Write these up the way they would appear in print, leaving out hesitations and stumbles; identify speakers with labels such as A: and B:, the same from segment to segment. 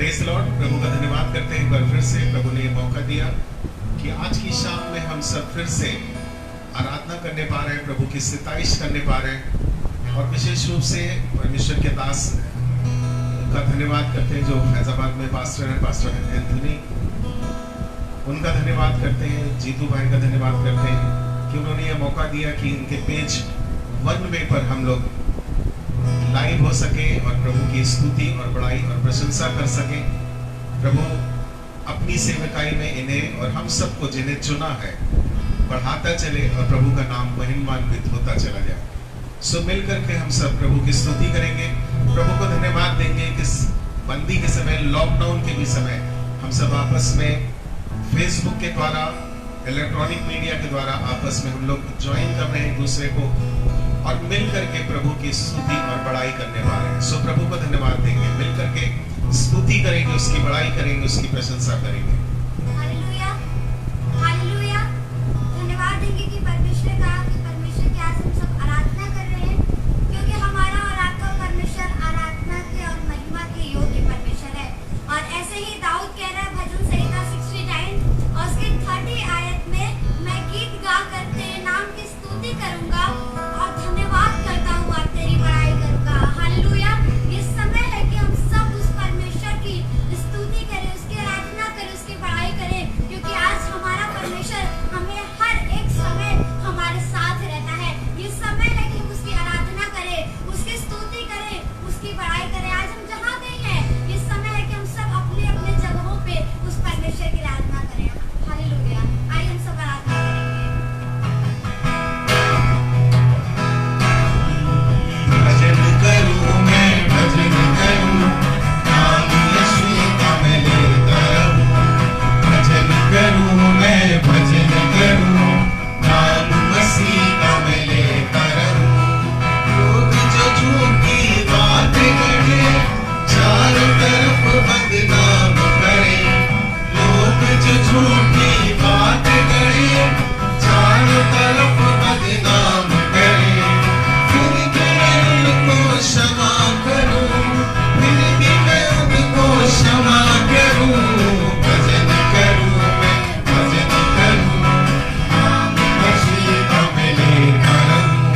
A: Praise Lord. प्रभु का धन्यवाद करते हैं एक बार फिर से। प्रभु ने मौका दिया कि आज की शाम में हम सब फिर से आराधना करने पा रहे हैं, प्रभु की सिताइश करने पा रहे हैं। और विशेष रूप से परमेश्वर के दास का धन्यवाद करते हैं जो फैजाबाद में पास्टर हैं, पास्टर एंथनी, उनका धन्यवाद करते हैं। जीतू भाई का धन्यवाद करते हैं कि उन्होंने यह मौका दिया कि उनके पेज 1 वे पर हम लोग लाइव हो सके और प्रभु की स्तुति और बड़ाई और प्रशंसा कर सके। प्रभु अपनी सेवकाई में इन्हें और हम सबको जिन्हें चुना है बढ़ाता चले और प्रभु का नाम महिमान्वित होता चला जाए। सो मिलकर के हम सब प्रभु की स्तुति करेंगे, प्रभु को धन्यवाद देंगे कि बंदी के समय, लॉकडाउन के भी समय हम सब आपस में फेसबुक के द्वारा, इलेक्ट्रॉनिक मीडिया के द्वारा आपस में हम लोग ज्वाइन कर रहे हैं एक दूसरे को और मिल करके प्रभु की स्तुति और बड़ाई करने वाले हैं। सो प्रभु को धन्यवाद देंगे, मिल करके स्तुति करेंगे, उसकी बड़ाई करेंगे, उसकी प्रशंसा करेंगे।
B: Hallelujah, hallelujah. धन्यवाद देंगे कि परमेश्वर की आज हम सब आराधना कर रहे हैं, क्योंकि हमारा और आपका परमेश्वर आराधना के और महिमा के योग्य परमेश्वर है। और ऐसे ही दाऊद कह रहा है भजन संहिता 69 और उसके 30 आयत में, मैं गीत गा कर तेरे नाम की स्तुति करूंगा और धन्यवाद करता हुआ तेरी बड़ाई करूंगा। हालेलुया। ये समय है कि हम सब उस परमेश्वर की स्तुति करें, उसकी आराधना करें, उसकी बड़ाई करें, क्योंकि आज हमारा परमेश्वर हमें हर एक समय हमारे साथ रहता है। ये समय है कि हम उसकी आराधना करें, उसकी स्तुति करें, उसकी बड़ाई करें। आज हम जहाँ गए हैं, ये समय है कि हम सब अपने अपने जगहों पे उस परमेश्वर की आराधना करें। हालेलुया। आइए हम सब आराधना करेंगे।
A: भजन करूं मैं, भजन करूं, नाम यीशु का मैं लेता रहूं। भजन करूं मैं, भजन करूं, नाम मसीह का मैं लेता रहूं। लोग जो झूठी बात करे, चारों तरफ बदनाम करे। लोग जो झूठी बात करे, चारों तरफ बदनाम करे। फिर भी मैं उनको क्षमा करूं, फिर भी मैं उनको क्षमा करूं। भजन करूं मैं, भजन करूं, नाम मसीह का मैं लेता रहूं।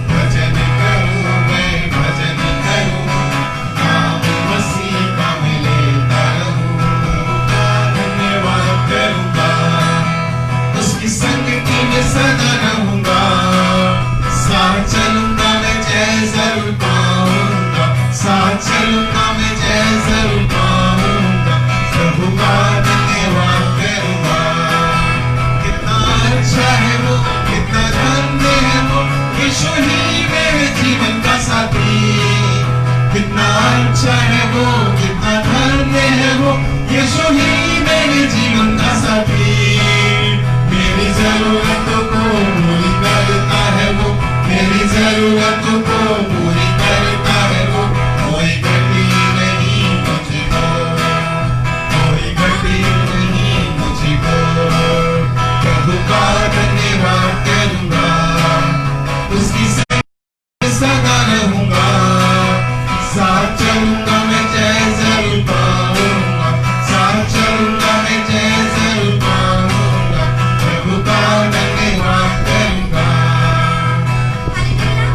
A: भजन करूं मैं, भजन करूं, नाम मसीह का मैं लेता रहूं। धन्यवाद करूंगा, उसकी संगति में सदा रहूंगा। साथ चलूंगा मैं, जय जरूर पाऊंगा। साथ चलूंगा मैं, जय जरूर पाऊंगा। प्रभु का धन्यवाद करूंगा। कितना अच्छा है वो, कितना धन्य है वो, यीशु ही मेरे जीवन का साथी। कितना अच्छा है वो, कितना धन्य है वो, यीशु ही मेरे जीवन का साथी। मेरी जरूरतों को पूरी करता है वो, मेरी जरूरतों को पूरी करता है वो। कोई घटी नहीं मुझको, कोई घटी नहीं मुझको। प्रभु का धन्यवाद करूंगा, उसकी सदा रहूंगा। साथ चलूंगा मैं, जय जरूर पाऊंगा। साथ चलूंगा मैं, जय जरूर पाऊंगा। प्रभु का धन्यवाद करूंगा।
B: हालेलुया।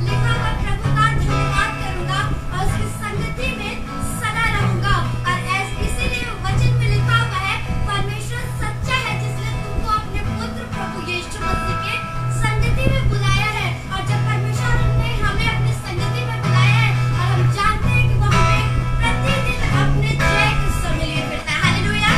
B: लिखा हुआ प्रभु का धन्यवाद करूंगा और उसकी संगति में सदा रहूंगा। और इसीलिए वचन में लिखा हुआ है, परमेश्वर सच्चा है जिसने तुमको अपने पुत्र प्रभु यीशु मसीह के संगति में बुलाया है। और जब परमेश्वर ने हमें अपनी संगति में बुलाया है, और हम जानते हैं कि वो हमें प्रतिदिन अपने जय के समय लिए फिरता है। हालेलुया।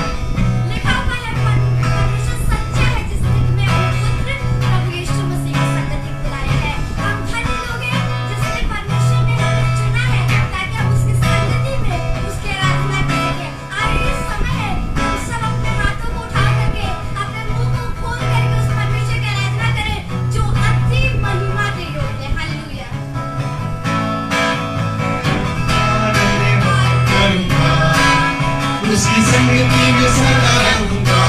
B: लिखा हुआ है, परमेश्वर सच्चा है जिसने तुम्हें अपने पुत्र प्रभु यीशु मसीह की संगति में बुलाया है। हम धन्य लोग हैं जिसने परमेश्वर ने हमें चुना है ताकि हम उसकी संगति में उसकी आराधना करेंगे। आइए इस समय है हम सब अपने हाथों को उठा करके, अपने मुंह को खोल करके उस परमेश्वर की आराधना करें जो अति महिमा के योग्य है। हालेलुया।
A: करूंगा, उसकी संगति में सदा रहूंगा।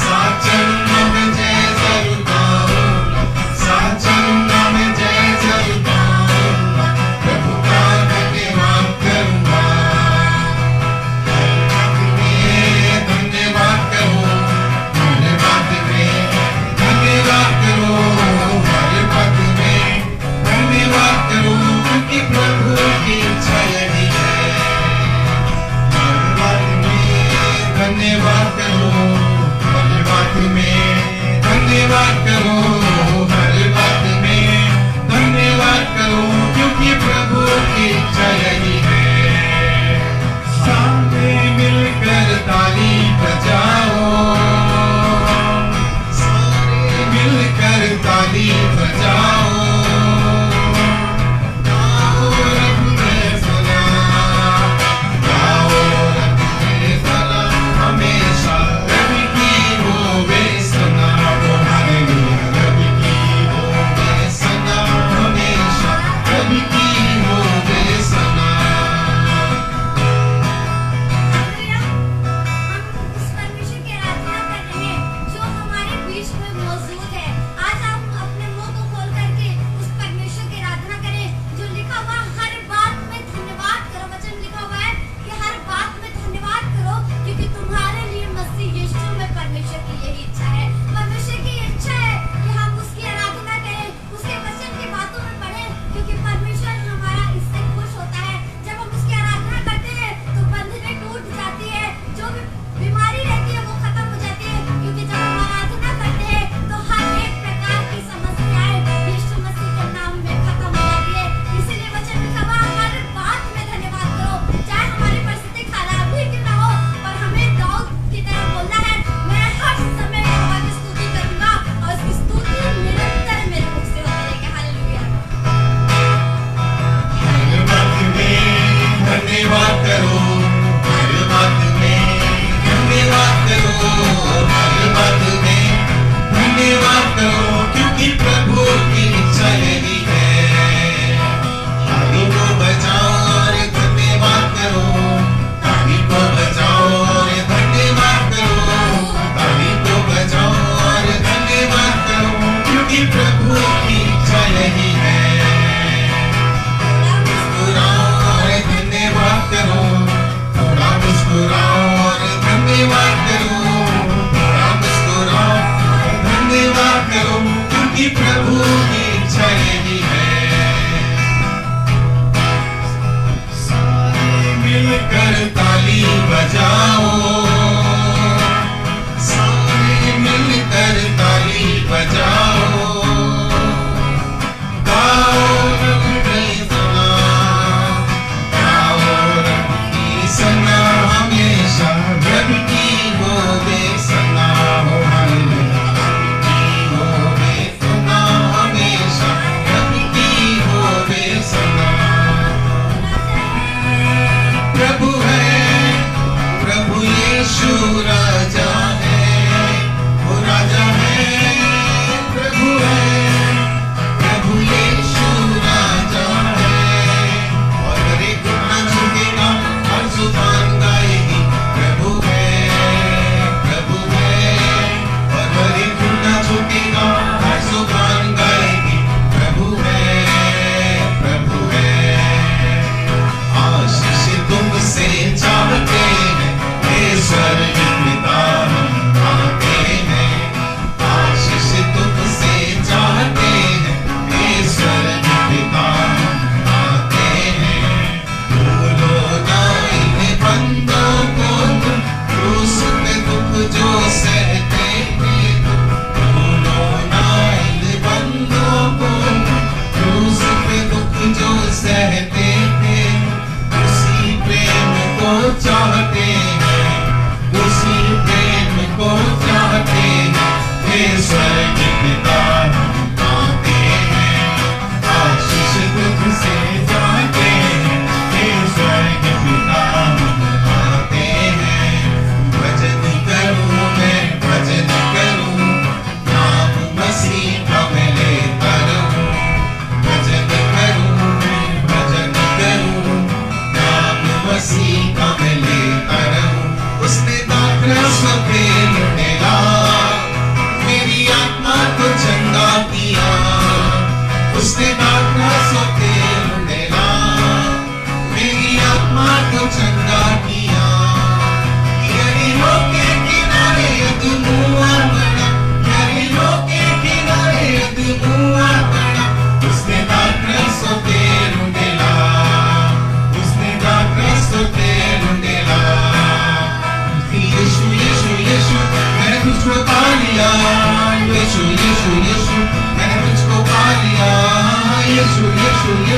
A: साथ चलूंगा मैं, जय जरूर पाऊंगा। साथ चलूंगा मैं, जय जरूर पाऊंगा। प्रभु का धन्यवाद करूंगा।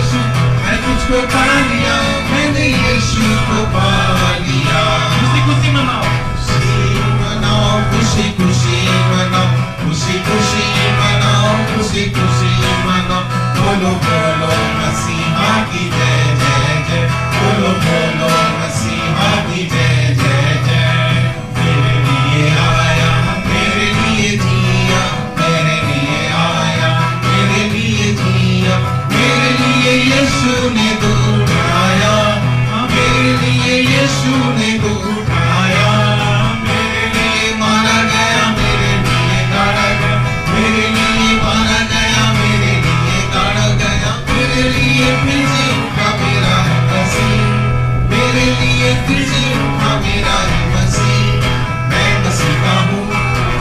A: यीशु, मैं तुझको पा लिया, मैंने यीशु को पा लिया।
C: खुशी खुशी मनाओ,
A: खुशी मनाओ, खुशी खुशी मनाओ, खुशी खुशी मनाओ, खुशी खुशी मनाओ। बोलो बोलो मसीहा की जय जय जय, बोलो बोलो मसीहा की जय जय जय। मेरे लिए आया, मेरे लिए जिया, मेरे लिए आया, मेरे लिए जिया, मेरे लिए यीशु ने दूर उठाया, मेरे लिए यीशु ने दूर उठाया। मेरे लिए मारा गया, मेरे लिए गाड़ा गया, मेरे लिए मारा गया, मेरे लिए गाड़ा गया, मेरे लिए फिर से उठा मेरा है मसीह, मेरे लिए फिर से उठा मेरा है मसीह। मैं मसीह का हूँ,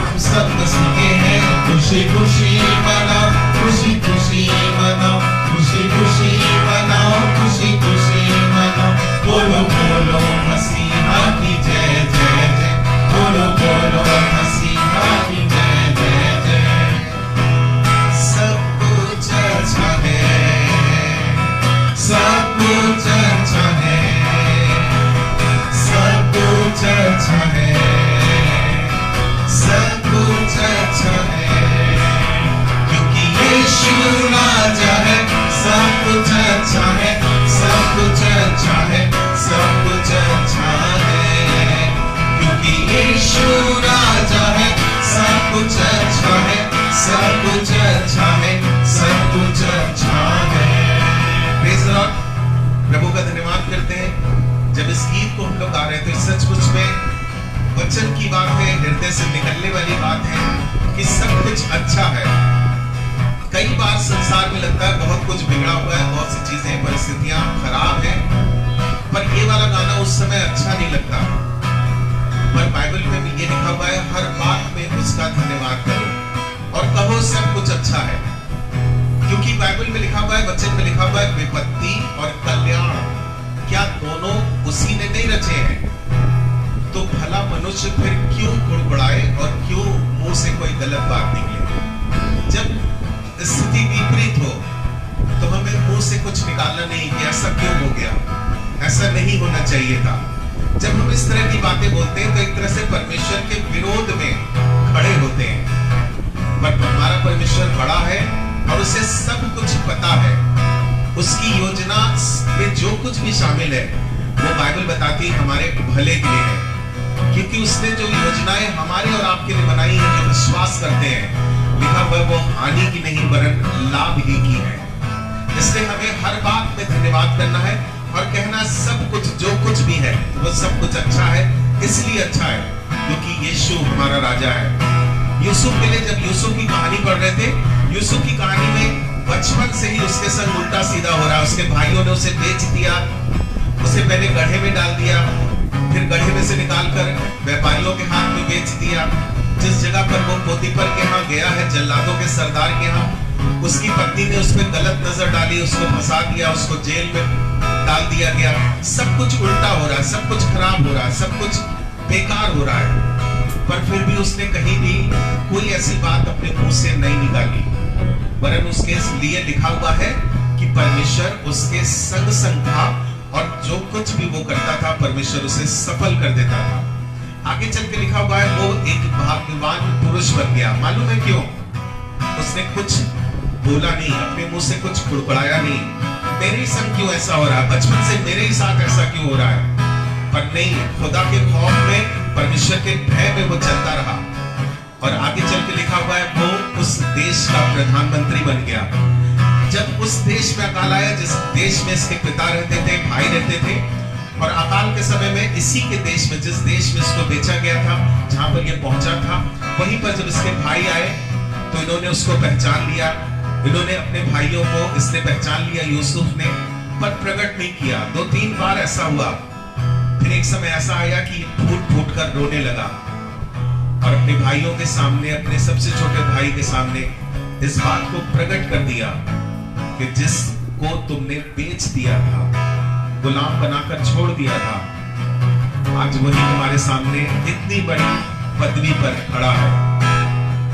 A: हम सब मसीह के हैं। खुशी खुशी मनाओ, खुशी खुशी मनाओ, खुशी खुशी मनाओ, खुशी खुशी मनाओ। बोलो बोलो मसीहा की जय जय जय, बोलो बोलो मसीहा की जय जय जय। सब कुछ अच्छा है, सब कुछ अच्छा है, सब कुछ अच्छा है, सब कुछ अच्छा है, क्योंकि यीशु राजा है। सब कुछ अच्छा है, सब कुछ अच्छा है, सब कुछ अच्छा है, क्योंकि यीशु राजा है। सब कुछ अच्छा है, सब कुछ अच्छा है, सब कुछ अच्छा है। Praise the Lord. प्रभु का धन्यवाद करते हैं। जब इस गीत को हम लोग गा रहे थे, सचमुच में वचन की बात है, हृदय से निकलने वाली बात है कि सब कुछ अच्छा है। कई बार संसार में लगता है बहुत कुछ बिगड़ा हुआ है, बहुत सी चीजें, परिस्थितियां खराब हैं, पर ये वाला गाना उस समय अच्छा नहीं लगता। पर बाइबल में भी ये लिखा हुआ है, हर बात में उसका धन्यवाद करो और कहो सब कुछ अच्छा है, क्योंकि बाइबल में लिखा हुआ है, वचन में लिखा हुआ है, विपत्ति और कल्याण क्या दोनों उसी ने नहीं रचे हैं? तो भला मनुष्य फिर क्यों गुड़गुड़ाए और क्यों मुंह से कोई गलत बात निकले? जब स्थिति विपरीत हो तो हमें मुंह से कुछ निकालना नहीं कि ऐसा क्यों हो गया, ऐसा नहीं होना चाहिए था। जब हम इस तरह की बातें बोलते हैं तो एक तरह से परमेश्वर के विरोध में खड़े होते हैं। पर हमारा परमेश्वर बड़ा है और उसे सब कुछ पता है। उसकी योजना में जो कुछ भी शामिल है वो बाइबल बताती है हमारे भले के लिए है, क्योंकि उसने जो योजनाएं हमारे और आपके लिए बनाई है, जो विश्वास करते हैं, लिखा हुआ वो हानि की नहीं वरन लाभ ही की है। इसलिए हमें हर बात में धन्यवाद करना है और कहना सब कुछ जो कुछ भी है वो सब कुछ अच्छा है। इसलिए अच्छा है क्योंकि यीशु हमारा राजा है। यूसुफ के लिए जब यूसुफ की कहानी पढ़ रहे थे, यूसुफ की कहानी में बचपन से ही उसके संग उल्टा सीधा हो रहा है। उसके भाइयों ने उसे बेच दिया, उसे पहले गड्ढे में डाल दिया, फिर गड्ढे में से निकालकर व्यापारियों के हाथ में बेच दिया। जिस जगह पर वो पोतीफर के यहाँ गया है, जल्लादों के सरदार के यहाँ, उसकी पत्नी ने उस पर गलत नजर डाली, उसको फंसा दिया, उसको जेल में डाल दिया गया। सब कुछ उल्टा हो रहा है, सब कुछ खराब हो रहा है, सब कुछ बेकार हो रहा है, पर फिर भी उसने कहीं भी कोई ऐसी बात अपने मुंह से नहीं निकाली, वरन उसके लिए लिखा हुआ है कि परमेश्वर उसके संग संग था और जो कुछ भी वो करता था परमेश्वर उसे सफल कर देता था। आगे चल के लिखा हुआ है वो एक भाग्यवान पुरुष बन गया। मालूम है क्यों? उसने कुछ बोला नहीं, अपने मुंह से कुछ बुड़बुड़ाया नहीं। मेरे ही संग क्यों ऐसा हो रहा है, बचपन से मेरे ही साथ ऐसा क्यों हो रहा है? पर नहीं, खुदा के खौफ में, परमेश्वर के भय में वो चलता रहा। और आगे चल के लिखा हुआ है वो उस देश का प्रधानमंत्री बन गया। जब उस देश में अकाल आया, जिस देश में इसके पिता रहते थे, भाई रहते थे, और अकाल के समय में इसी के देश में, जिस देश में इसको बेचा गया था, जहां पर ये पहुंचा था, वहीं पर जब इसके भाई आए तो इन्होंने उसको पहचान लिया। इन्होंने अपने भाइयों को, इसने पहचान लिया यूसुफ ने, पर प्रकट नहीं किया। 2-3 बार ऐसा हुआ। फिर एक समय ऐसा आया कि फूट फूट कर रोने लगा और अपने भाइयों के सामने, अपने सबसे छोटे भाई के सामने इस बात को प्रकट कर दिया कि जिसको तुमने बेच दिया था, गुलाम बनाकर छोड़ दिया था, आज वही तुम्हारे सामने इतनी बड़ी पदवी पर खड़ा है।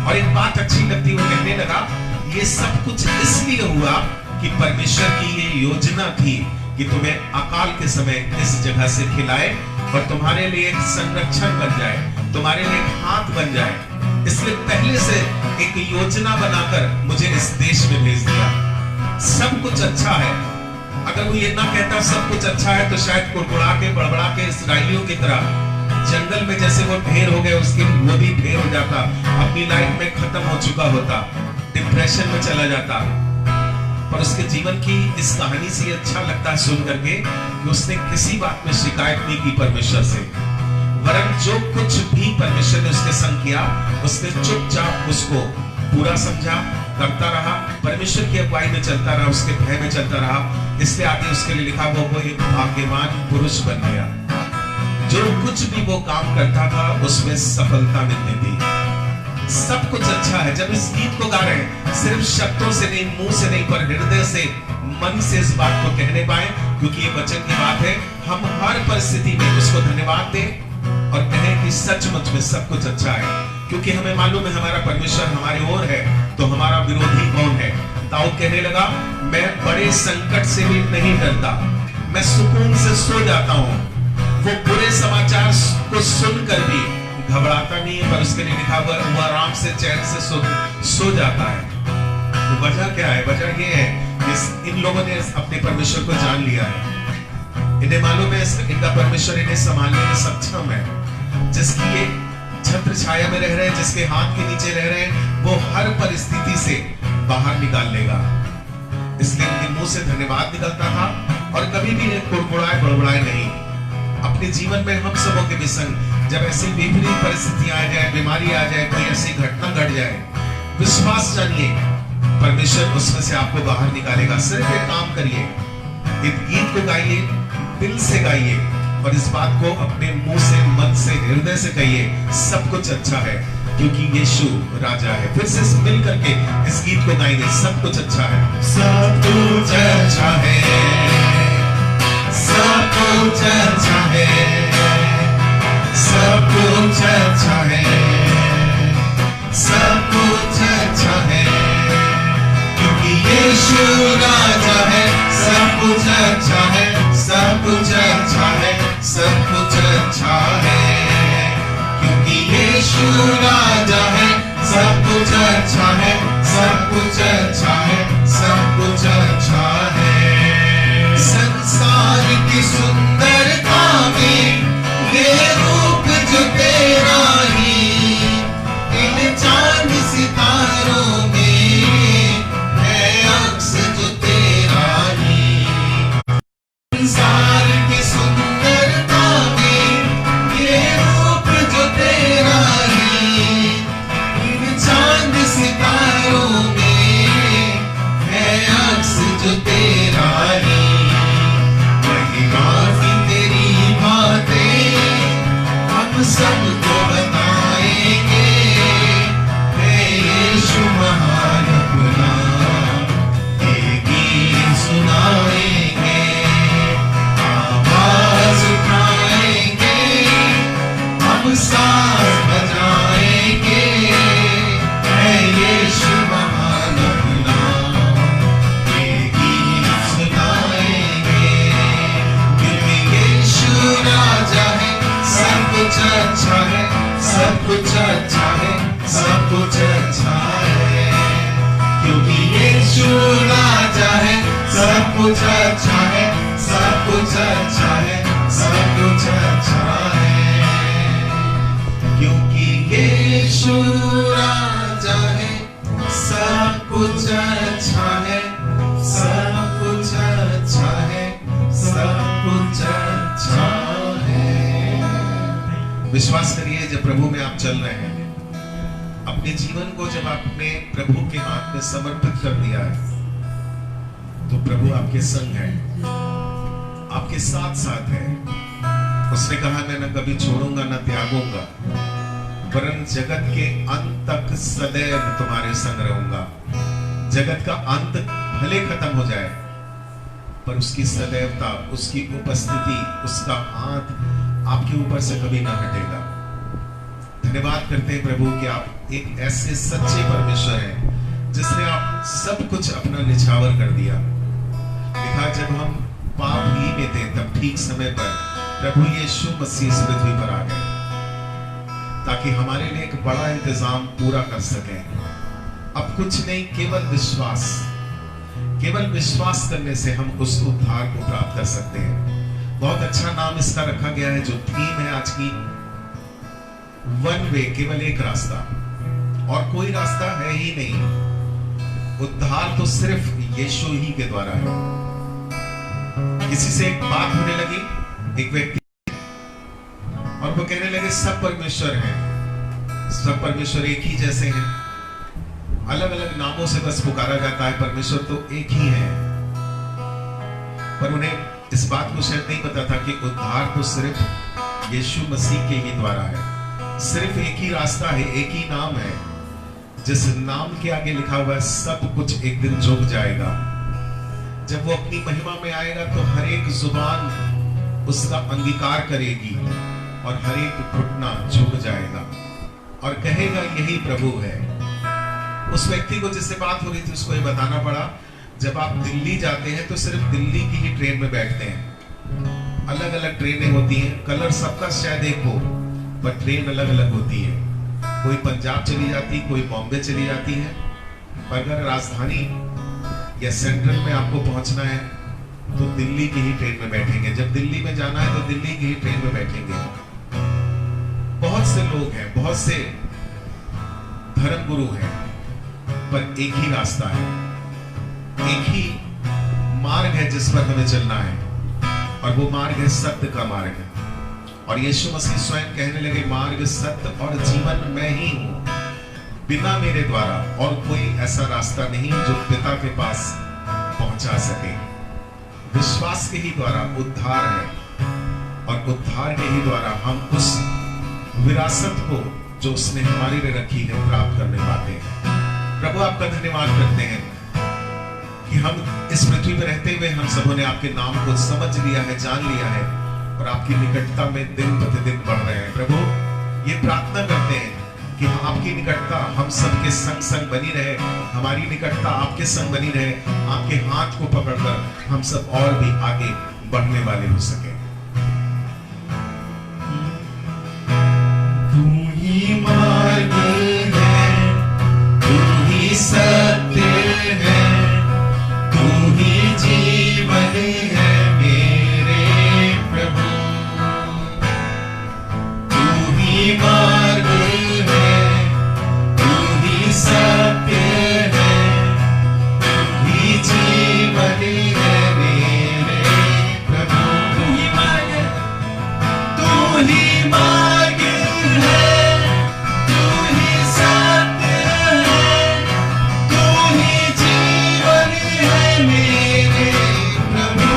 A: और एक बात अच्छी लगती, वो कहने लगा ये सब कुछ इसलिए हुआ कि परमेश्वर की ये योजना थी कि तुम्हें अकाल के समय इस जगह से खिलाए और तुम्हारे लिए एक संरक्षण बन जाए, तुम्हारे लिए एक हाथ बन जाए। इसलिए पहले से एक योजना बनाकर मुझे इस देश में भेज दिया। सब कुछ अच्छा है। अगर वो ये ना कहता सब कुछ अच्छा है तो शायद कुड़कुड़ा के बड़बड़ा के इस्राएलियों की तरह जंगल में जैसे वो ढेर हो गए, उसके वो भी ढेर हो जाता, अपनी लाइफ में खत्म हो चुका होता, डिप्रेशन में चला जाता। पर उसके जीवन की इस कहानी से अच्छा लगता है सुन करके कि उसने किसी बात में शिकायत नहीं की परमेश्वर से, वरन जो कुछ भी परमेश्वर ने उसके संग किया उसने चुपचाप उसको पूरा समझा, करता रहा, परमेश्वर की अगुवाई में चलता रहा, उसके भय में चलता रहा। इसलिए आगे उसके लिए लिखा वो एक भाग्यवान पुरुष बन गया। जो कुछ भी वो काम करता था उसमें सफलता मिलती थी। सब कुछ अच्छा है। जब इस गीत को गा रहे हैं सिर्फ शब्दों से नहीं, मुंह से नहीं, पर हृदय से, मन से इस बात को कहने पाए, क्योंकि ये वचन की बात है। हम हर परिस्थिति में उसको धन्यवाद दें और कहें कि सचमुच में सब कुछ अच्छा है, क्योंकि हमें मालूम है हमारा परमेश्वर हमारे ओर है, तो हमारा विरोधी कौन है। दाऊद कहने लगा, मैं बड़े संकट से भी नहीं डरता, मैं सुकून से सो जाता हूँ। वो बुरे समाचार को सुनकर भी घबराता नहीं है, पर उसके लिए लिखा हुआ वो आराम से चैन से सो जाता है। तो वजह क्या है? वजह ये है कि इन लोगों ने अपने परमेश्वर को जान लिया है। इन्हें मालूम है इनका परमेश्वर इन्हें संभालने में सक्षम है। जिसकी ये छत्र छाया में रह रहे हैं, जिसके हाथ के नीचे रह रहे हैं, वो हर परिस्थिति से बाहर निकाल लेगा। इसलिए इनके मुंह से धन्यवाद निकलता था और कभी भी कुड़कुड़ाए बड़बड़ाए नहीं। अपने जीवन में हम सबों के भी संग जब ऐसी विपरीत परिस्थितियां आ जाए, बीमारी आ जाए, कोई ऐसी घटना घट जाए, विश्वास जानिए परमेश्वर उसमें से आपको बाहर निकालेगा। सिर्फ एक काम करिए, इस गीत को गाइए, दिल से गाइए और इस बात को अपने मुंह से, मन से, हृदय से कहिए, सब कुछ अच्छा है क्योंकि यीशु राजा है। फिर से मिल करके इस गीत को गाएंगे, सब कुछ अच्छा है, सब कुछ अच्छा है, सब कुछ अच्छा है, सब कुछ अच्छा है, सब कुछ अच्छा है क्योंकि यीशु राजा है। सब कुछ अच्छा है, सब कुछ अच्छा है, सब कुछ अच्छा है क्योंकि यीशु राजा है। सब कुछ अच्छा है, सब कुछ अच्छा है, सब कुछ अच्छा है। संसार की सुंदरता में ये रूप जो तेरा ही, इन चांद सितारों में है अक्स जो तेरा ही। संसार की सुंदरता में ये रूप जो तेरा ही, इन चांद सितारों में है अक्स जो तेरा ही। तेरी बातें हम सबको बताएंगे, यीशु महान अपना ये गीत सुनाएंगे, आवाज उठाएंगे, हम साथ बजाएंगे, यीशु महान अपना ये गीत सुनाएंगे क्योंकि यीशु राजा है। सब कुछ अच्छा है, सब कुछ अच्छा है, सब कुछ अच्छा है क्योंकि यीशु राजा है। सब कुछ अच्छा है, सब कुछ अच्छा है, सब कुछ अच्छा है क्योंकि यीशु राजा है। सब कुछ अच्छा है, सब कुछ अच्छा है, सब कुछ अच्छा है। विश्वास करिए जब प्रभु में आप चल रहे हैं, अपने जीवन को जब आपने प्रभु के हाथ में समर्पित कर दिया है, तो प्रभु आपके संग है, आपके साथ साथ है। उसने कहा मैं न कभी छोड़ूंगा न त्यागूंगा, वरन जगत के अंत तक सदैव तुम्हारे संग रहूंगा। जगत का अंत भले खत्म हो जाए, पर उसकी सदैवता, उसकी उपस्थिति, उसका हाथ आपके ऊपर से कभी ना हटेगा। धन्यवाद करते हैं प्रभु कि आप एक ऐसे सच्चे परमेश्वर हैं जिसने आप सब कुछ अपना निछावर कर दिया। लिखा, जब हम पाप ही में थे तब ठीक समय पर प्रभु यीशु मसीह इस पृथ्वी पर आ गए ताकि हमारे लिए एक बड़ा इंतजाम पूरा कर सके। अब कुछ नहीं, केवल विश्वास करने से हम उस उद्धार को प्राप्त कर सकते हैं। बहुत अच्छा नाम इसका रखा गया है, जो थीम है आज की, वन वे, केवल एक रास्ता, और कोई रास्ता है ही नहीं। उद्धार तो सिर्फ यीशु ही के द्वारा है। किसी से एक बात होने लगी, एक व्यक्ति, और वो कहने लगे सब परमेश्वर हैं, सब परमेश्वर एक ही जैसे हैं, अलग अलग नामों से बस पुकारा जाता है, परमेश्वर तो एक ही है। पर उन्हें इस बात को शायद नहीं पता था कि उद्धार तो सिर्फ यीशु मसीह के ही द्वारा है। सिर्फ एक ही रास्ता है, एक ही नाम है, जिस नाम के आगे लिखा हुआ है सब कुछ एक दिन झुक जाएगा। जब वो अपनी महिमा में आएगा तो हर एक जुबान उसका अंगीकार करेगी और हर एक घुटना झुक जाएगा और कहेगा यही प्रभु है। उस व्यक्ति को जिससे बात हो रही थी उसको ये बताना पड़ा, जब आप दिल्ली जाते हैं तो सिर्फ दिल्ली की ही ट्रेन में बैठते हैं। अलग अलग ट्रेनें होती हैं, कलर सबका शायद एक हो, पर ट्रेन अलग अलग होती है। कोई पंजाब चली जाती, कोई बॉम्बे चली जाती है। पर अगर राजधानी या सेंट्रल में आपको पहुंचना है तो दिल्ली की ही ट्रेन में बैठेंगे। जब दिल्ली में जाना है तो दिल्ली की ही ट्रेन में बैठेंगे। बहुत से लोग हैं, बहुत से धर्म गुरु हैं, पर एक ही रास्ता है, एक ही मार्ग है जिस पर हमें चलना है, और वो मार्ग है सत्य का मार्ग है। और यीशु मसीह स्वयं कहने लगे, मार्ग, सत्य और जीवन मैं ही हूं, बिना मेरे द्वारा और कोई ऐसा रास्ता नहीं जो पिता के पास पहुंचा सके। विश्वास के ही द्वारा उद्धार है, और उद्धार के ही द्वारा हम उस विरासत को जो उसने हमारे लिए रखी है प्राप्त करने पाते हैं। प्रभु आपका धन्यवाद करते हैं कि हम इस पृथ्वी पर रहते हुए हम सबों ने आपके नाम को समझ लिया है, जान लिया है, और आपकी निकटता में दिन प्रतिदिन बढ़ रहे हैं। प्रभु ये प्रार्थना करते हैं कि आपकी निकटता हम सबके संग संग बनी रहे, हमारी निकटता आपके संग बनी रहे, आपके हाथ को पकड़कर हम सब और भी आगे बढ़ने वाले हो सके। तू ही मार्ग है, तू ही सत्य है, तू ही जीवन है मेरे प्रभु। तू ही मार्ग है, तू ही सत्य है, तू ही जीवन है मेरे प्रभु। तू ही मार्ग है, तू ही मार्ग है, तू ही सत्य है, तू ही जीवन है मेरे प्रभु।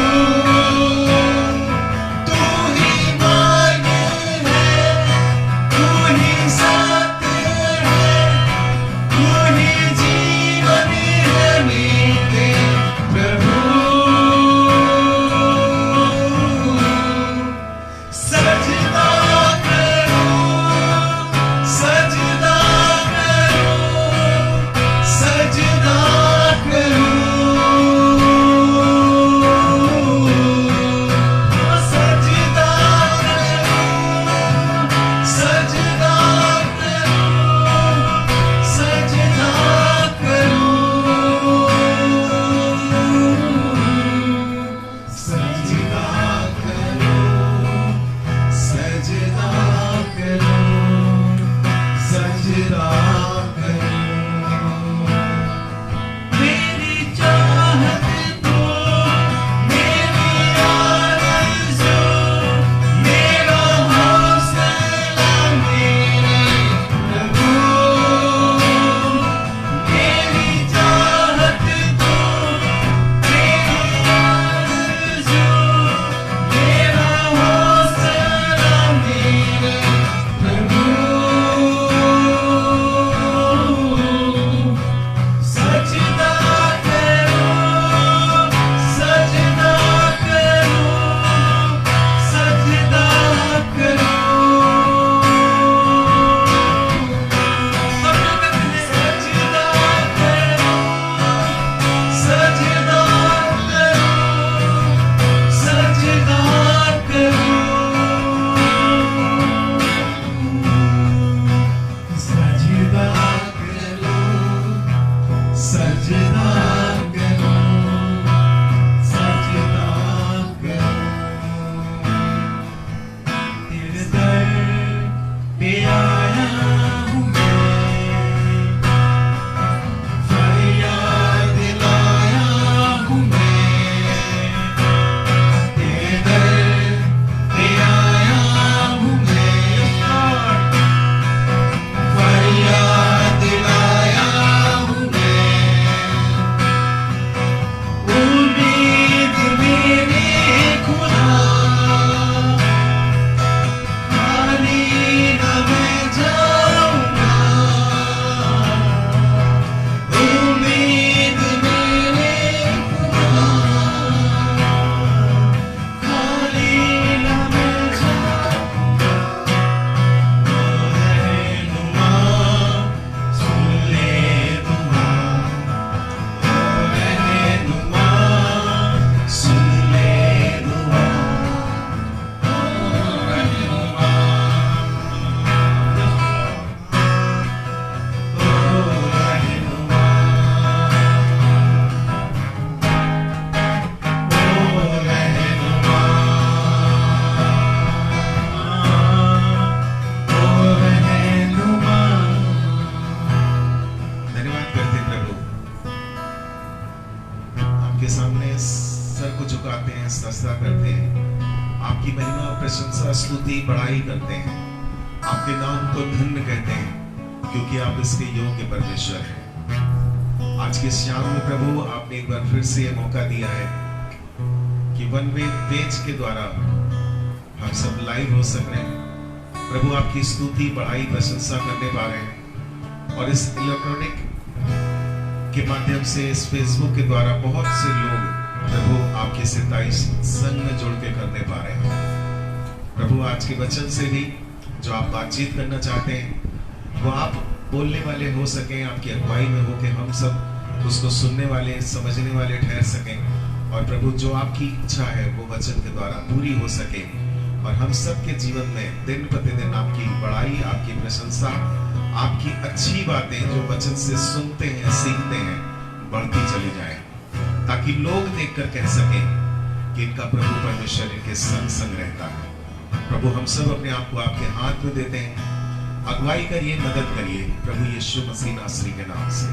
A: करते हैं, सजदा करते हैं, आपकी महिमा, प्रशंसा, स्तुति, बड़ाई करते हैं, आपके नाम को धन्य कहते हैं, क्योंकि आप इसके योग्य परमेश्वर हैं। आज के शाम में प्रभु आपने एक बार फिर से मौका दिया है कि वन वे पेज के द्वारा हम सब लाइव हो सक रहे हैं। प्रभु आपकी स्तुति, बड़ाई, प्रशंसा करने पा रहे हैं, और इस इलेक्ट्रॉनिक के माध्यम से, इस फेसबुक के द्वारा बहुत से लोग प्रभु आपके 27 संग में जुड़ के करने पा रहे हैं। प्रभु आज के वचन से भी जो आप बातचीत करना चाहते हैं वो आप बोलने वाले हो सकें, आपकी अगुवाई में हो कि हम सब उसको सुनने वाले, समझने वाले ठहर सकें, और प्रभु जो आपकी इच्छा है वो वचन के द्वारा पूरी हो सके, और हम सब के जीवन में दिन प्रतिदिन आपकी बड़ाई, आपकी प्रशंसा, आपकी अच्छी बातें जो वचन से सुनते हैं, सीखते हैं, बढ़ती चली जाए, ताकि लोग देखकर कह सकें कि इनका प्रभु परमेश्वर इनके संग संग रहता है। प्रभु हम सब अपने आप को आपके हाथ में देते हैं, अगुवाई करिए, मदद करिए, प्रभु यीशु मसीह नासरी के नाम से,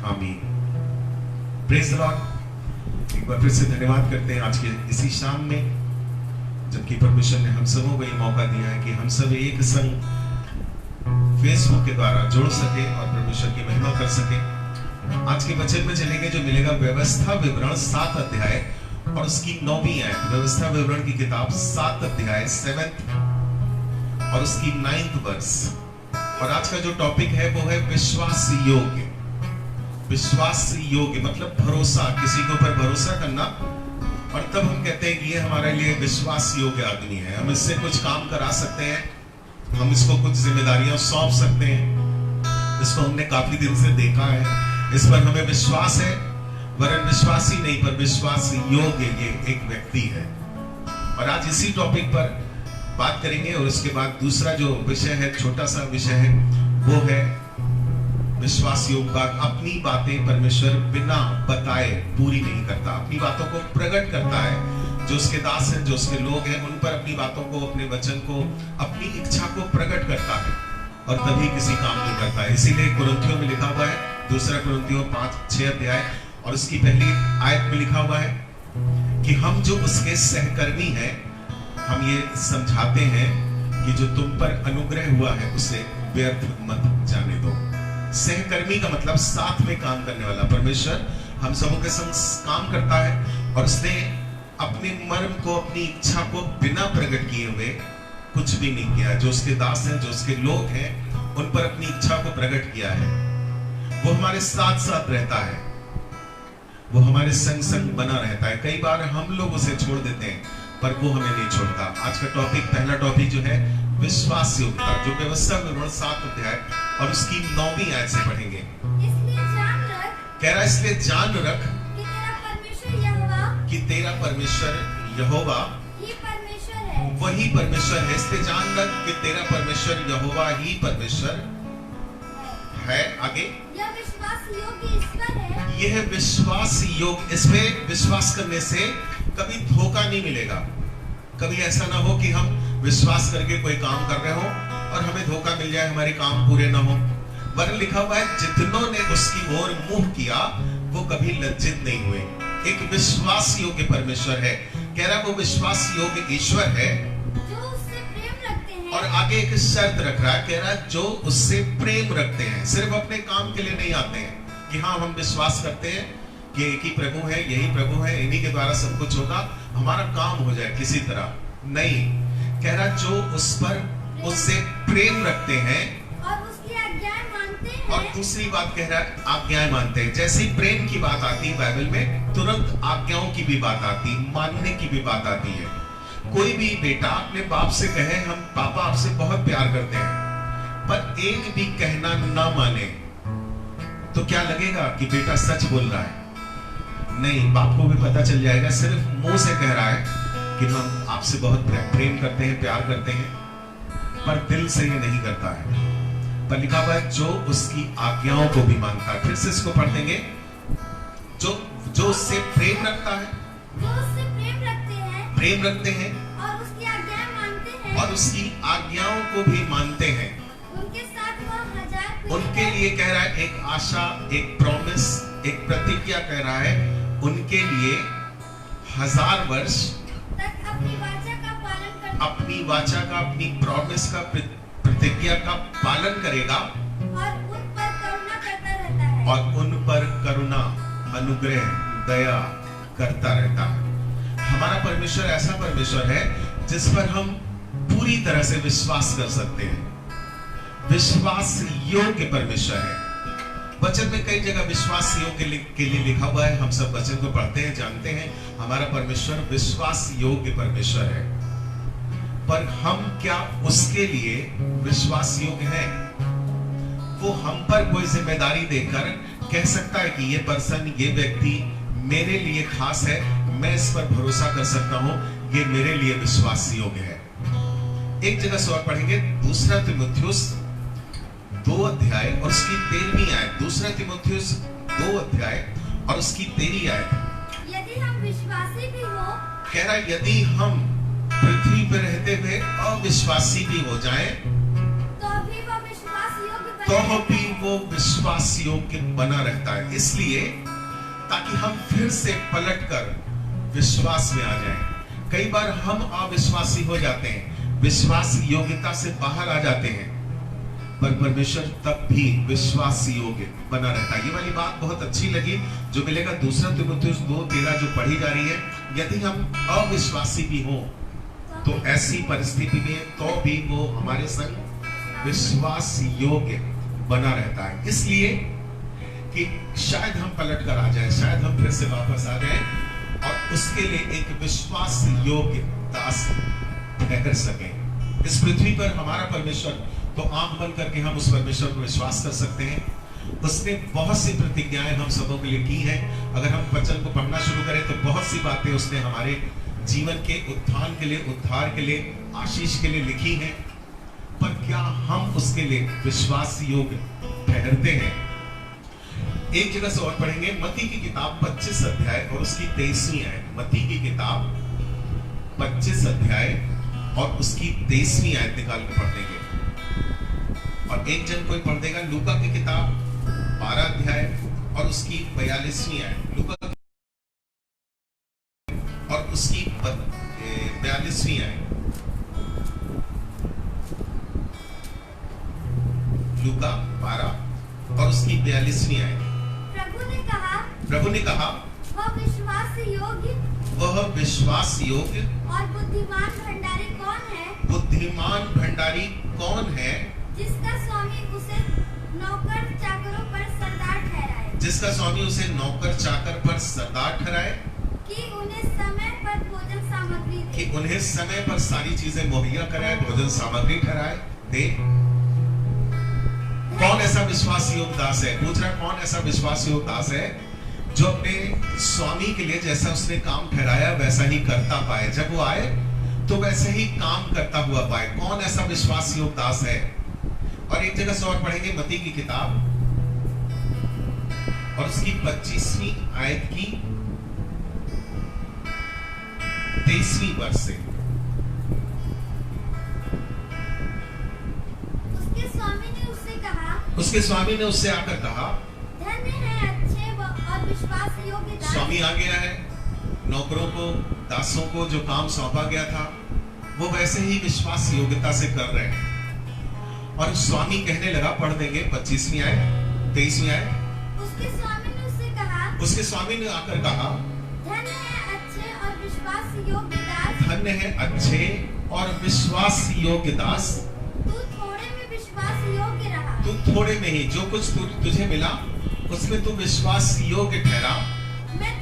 A: आमीन। Praise the Lord. एक बार फिर से धन्यवाद करते हैं आज के इसी शाम में, जबकि परमेश्वर ने हम सबों को ये मौका दिया है कि हम सब एक संग फेसबुक के द्वारा जुड़ सके और परमेश्वर की महिमा कर सके। आज के वचन में चलेंगे जो मिलेगा व्यवस्था विवरण 7 अध्याय और उसकी 9वीं आयत। व्यवस्था विवरण की किताब 7 अध्याय 7 और उसकी 9th वर्स। और आज का जो टॉपिक है वो है विश्वास योग्य। विश्वास योग्य मतलब भरोसा, किसी के ऊपर भरोसा करना, और तब हम कहते हैं कि ये हमारे लिए विश्वास योग्य आदमी है, हम इससे कुछ काम करा सकते हैं, हम इसको कुछ जिम्मेदारियां सौंप सकते हैं, इसको हमने काफी दिन से देखा है, इस पर हमें विश्वास है, वरन विश्वास ही नहीं पर विश्वास योग्य ये एक व्यक्ति है। और आज इसी टॉपिक पर बात करेंगे, और उसके बाद दूसरा जो विषय है, छोटा सा विषय है, वो है विश्वास योग्य बात। अपनी बातें परमेश्वर बिना बताए पूरी नहीं करता, अपनी बातों को प्रकट करता है। जो उसके दास हैं, जो उसके लोग हैं, उन पर अपनी बातों को, अपने वचन को, अपनी इच्छा को प्रकट करता है, और तभी किसी काम को करता है। इसीलिए कुरिन्थियों में लिखा हुआ है, 2 कुरिन्थियों 5-6 अध्याय और उसकी पहली आयत में लिखा हुआ है कि हम जो उसके सहकर्मी हैं, हम ये समझाते हैं कि जो तुम पर अनुग्रह हुआ है उसे व्यर्थ मत जाने दो। सहकर्मी का मतलब साथ में काम करने वाला। परमेश्वर हम सबों के संग काम करता है, और उसने अपने मर्म को, अपनी इच्छा को बिना प्रकट किए हुए कुछ भी नहीं किया। जो उसके दास हैं, जो उसके लोग हैं, उन पर अपनी इच्छा को प्रकट किया है। वो हमारे साथ साथ रहता है, वो हमारे संग संग बना रहता है। कई बार हम लोग उसे छोड़ देते हैं, पर वो हमें नहीं छोड़ता। आज का टॉपिक, पहला टॉपिक जो है विश्वास योग्यता, जो व्यवस्था विवरण 7 अध्याय और उसकी 9वीं आयत से पढ़ेंगे।
B: इसलिए जान रख,
A: कह रहा है इसलिए जान रख
B: कि तेरा परमेश्वर यहोवा
A: कि तेरा परमेश्वर यहोवा
B: ही परमेश्वर है।
A: वही परमेश्वर है। इसलिए जान रख कि तेरा परमेश्वर यहोवा ही परमेश्वर है। आगे,
B: यह विश्वास योग्य ईश्वर है।
A: यह विश्वास योग्य, इसमें विश्वास करने से कभी धोखा नहीं मिलेगा। कभी ऐसा ना हो कि हम विश्वास करके कोई काम कर रहे हो और हमें धोखा मिल जाए, हमारे काम पूरे ना हो। वरन लिखा हुआ है, जितनों ने उसकी ओर मुंह किया वो कभी लज्जित नहीं हुए। एक विश्वास योग्य परमेश्वर है। कह रहा वो विश्वास योग्य ईश्वर है
B: जो उससे प्रेम रखते हैं।
A: और आगे एक शर्त रख रहा है, कह रहा जो उससे प्रेम रखते हैं। सिर्फ अपने काम के लिए नहीं आते हैं कि हाँ हम विश्वास करते हैं कि एक ही प्रभु है, यही प्रभु है, इन्हीं के द्वारा सब कुछ होगा, हमारा काम हो जाए किसी तरह नहीं। कह रहा जो उस पर, उससे प्रेम रखते हैं
B: और उसकी आज्ञाएं मानते हैं।
A: और दूसरी बात कह रहा है आज्ञाएं मानते हैं। जैसे ही प्रेम की बात आती है बाइबल में, तुरंत आज्ञाओं की भी बात आती है, मानने की भी बात आती है। कोई भी बेटा अपने बाप से कहे हम पापा आपसे बहुत प्यार करते हैं, पर एक भी कहना ना माने, तो क्या लगेगा कि बेटा सच बोल रहा है? नहीं, बाप को भी पता चल जाएगा। सिर्फ मुंह से कह रहा है कि हम आपसे बहुत प्रेम करते हैं, प्यार करते हैं, पर दिल से ये नहीं करता है। पर लिखा हुआ है जो उसकी आज्ञाओं को भी मानता है। फिर से इसको पढ़ देंगे, जो उससे प्रेम रखता है,
B: जो उससे प्रेम रखते हैं
A: और उसकी आज्ञाएं मानते हैं,
B: और उसकी
A: आज्ञाओं को भी मानते हैं,
B: उनके साथ वह हजार
A: उनके लिए कह रहा है एक आशा, एक प्रॉमिस, एक प्रतिज्ञा कह रहा है, उनके लिए 1000 वर्ष
B: तक अपनी वाचा का पालन करता
A: अपनी वाचा का, अपनी प्रॉमिस का, प्रतिज्ञा का पालन करेगा
B: और उन पर करुणा करता रहता है।
A: और उन पर करुणा, अनुग्रह, दया करता रहता है। हमारा परमेश्वर ऐसा परमेश्वर है जिस पर हम पूरी तरह से विश्वास कर सकते हैं। विश्वास योग्य परमेश्वर है। वचन में कई जगह विश्वास योग्य के लिए लिखा हुआ है। हम सब वचन को पढ़ते हैं, जानते हैं हमारा परमेश्वर विश्वास योग्य परमेश्वर है। पर हम क्या उसके लिए विश्वास योग्य हैं? वो हम पर कोई जिम्मेदारी देकर कह सकता है कि ये पर्सन, ये व्यक्ति मेरे लिए खास है, मैं इस पर भरोसा कर सकता हूं, ये मेरे लिए विश्वास योग्य है। एक जगह से और पढ़ेंगे, 2 तीमुथियुस 2 अध्याय और उसकी 13वीं आयत। 2 तीमुथियुस 2 अध्याय और उसकी 13वीं आयत।
B: यदि हम विश्वासी भी हो,
A: कह रहा है यदि हम पृथ्वी पर रहते हुए अविश्वासी भी हो जाएं,
B: तो भी वो विश्वास योग्य
A: तो भी वो विश्वास योग्य बना रहता है। इसलिए ताकि हम फिर से पलटकर विश्वास में आ जाएं। कई बार हम अविश्वासी हो जाते हैं, विश्वास योग्यता से बाहर आ जाते हैं, पर परमेश्वर तब भी विश्वास योग्य बना रहता है। ये वाली बात बहुत अच्छी लगी जो मिलेगा 2 तीमुथियुस 2:13 जो पढ़ी जा रही है। यदि हम अविश्वासी भी हो तो ऐसी परिस्थिति में तो भी वो हमारे संग विश्वास योग्य बना रहता है। इसलिए कि शायद हम पलट कर आ जाएं, शायद हम फिर से वापस आ जाएं और उसके लिए एक विश्वास योग्य दास ठहर सकें। इस पृथ्वी पर हमारा परमेश्वर, तो आंख बंद करके हम उस परमेश्वर पर विश्वास कर सकते हैं। उसने बहुत सी प्रतिज्ञाएं हम सबों के लिए की हैं। अगर हम वचन को पढ़ना शुरू करें तो बहुत सी बातें उसने हमारे जीवन के उत्थान के लिए, उद्धार के लिए, आशीष के लिए लिखी हैं। पर क्या हम उसके लिए विश्वास योग्य ठहरते हैं? एक जगह से और पढ़ेंगे, मत्ती की किताब 25 अध्याय और उसकी 23वीं आयत। मत्ती की किताब 25 अध्याय और उसकी 23वीं आयत निकाल के पढ़ देंगे। और एक जन कोई पढ़ देगा लूका की किताब 12 अध्याय और उसकी 42वीं आयत। लूका और उसकी 42वीं आयत। लूका 12 और उसकी 42वीं आयत। प्रभु ने कहा
B: वह विश्वास योग्य
A: और
B: बुद्धिमान भंडारी कौन है?
A: बुद्धिमान भंडारी कौन है?
B: जिसका स्वामी उसे नौकर चाकरों पर सरदार ठहराए।
A: जिसका स्वामी उसे नौकर चाकर पर सरदार ठहराए
B: कि उन्हें समय पर भोजन सामग्री दे।
A: कि उन्हें समय पर सारी चीजें मुहैया कराए, भोजन सामग्री ठहराए दे। कौन ऐसा विश्वास योग्य दास है? पूछ रहा कौन ऐसा विश्वास योग्य दास है जो अपने स्वामी के लिए जैसा उसने काम ठहराया वैसा ही करता पाए, जब वो आए तो वैसे ही काम करता हुआ पाए। कौन ऐसा विश्वास योग्य दास है? और एक जगह से और पढ़ेंगे, मत्ती की किताब और उसकी 25वीं आयत की 23वीं वर्ष से। उसके स्वामी ने उससे आकर कहा,
B: धन्य है अच्छे और विश्वास योग्य दास।
A: स्वामी आ गया है, नौकरों को, दासों को जो काम सौंपा गया था वो वैसे ही विश्वास योग्यता से कर रहे हैं। और स्वामी कहने लगा, पढ़ देंगे 25वीं आयत 23वीं आयत।
B: उसके स्वामी ने उससे कहा,
A: उसके स्वामी ने आकर कहा,
B: धन्य है अच्छे और विश्वास योग्य दास।
A: धन्य है अच्छे और विश्वास योग्य दास। तू थोड़े में ही, जो कुछ तुझे मिला उसमें तू विश्वास योग्य ठहरा।
B: मैं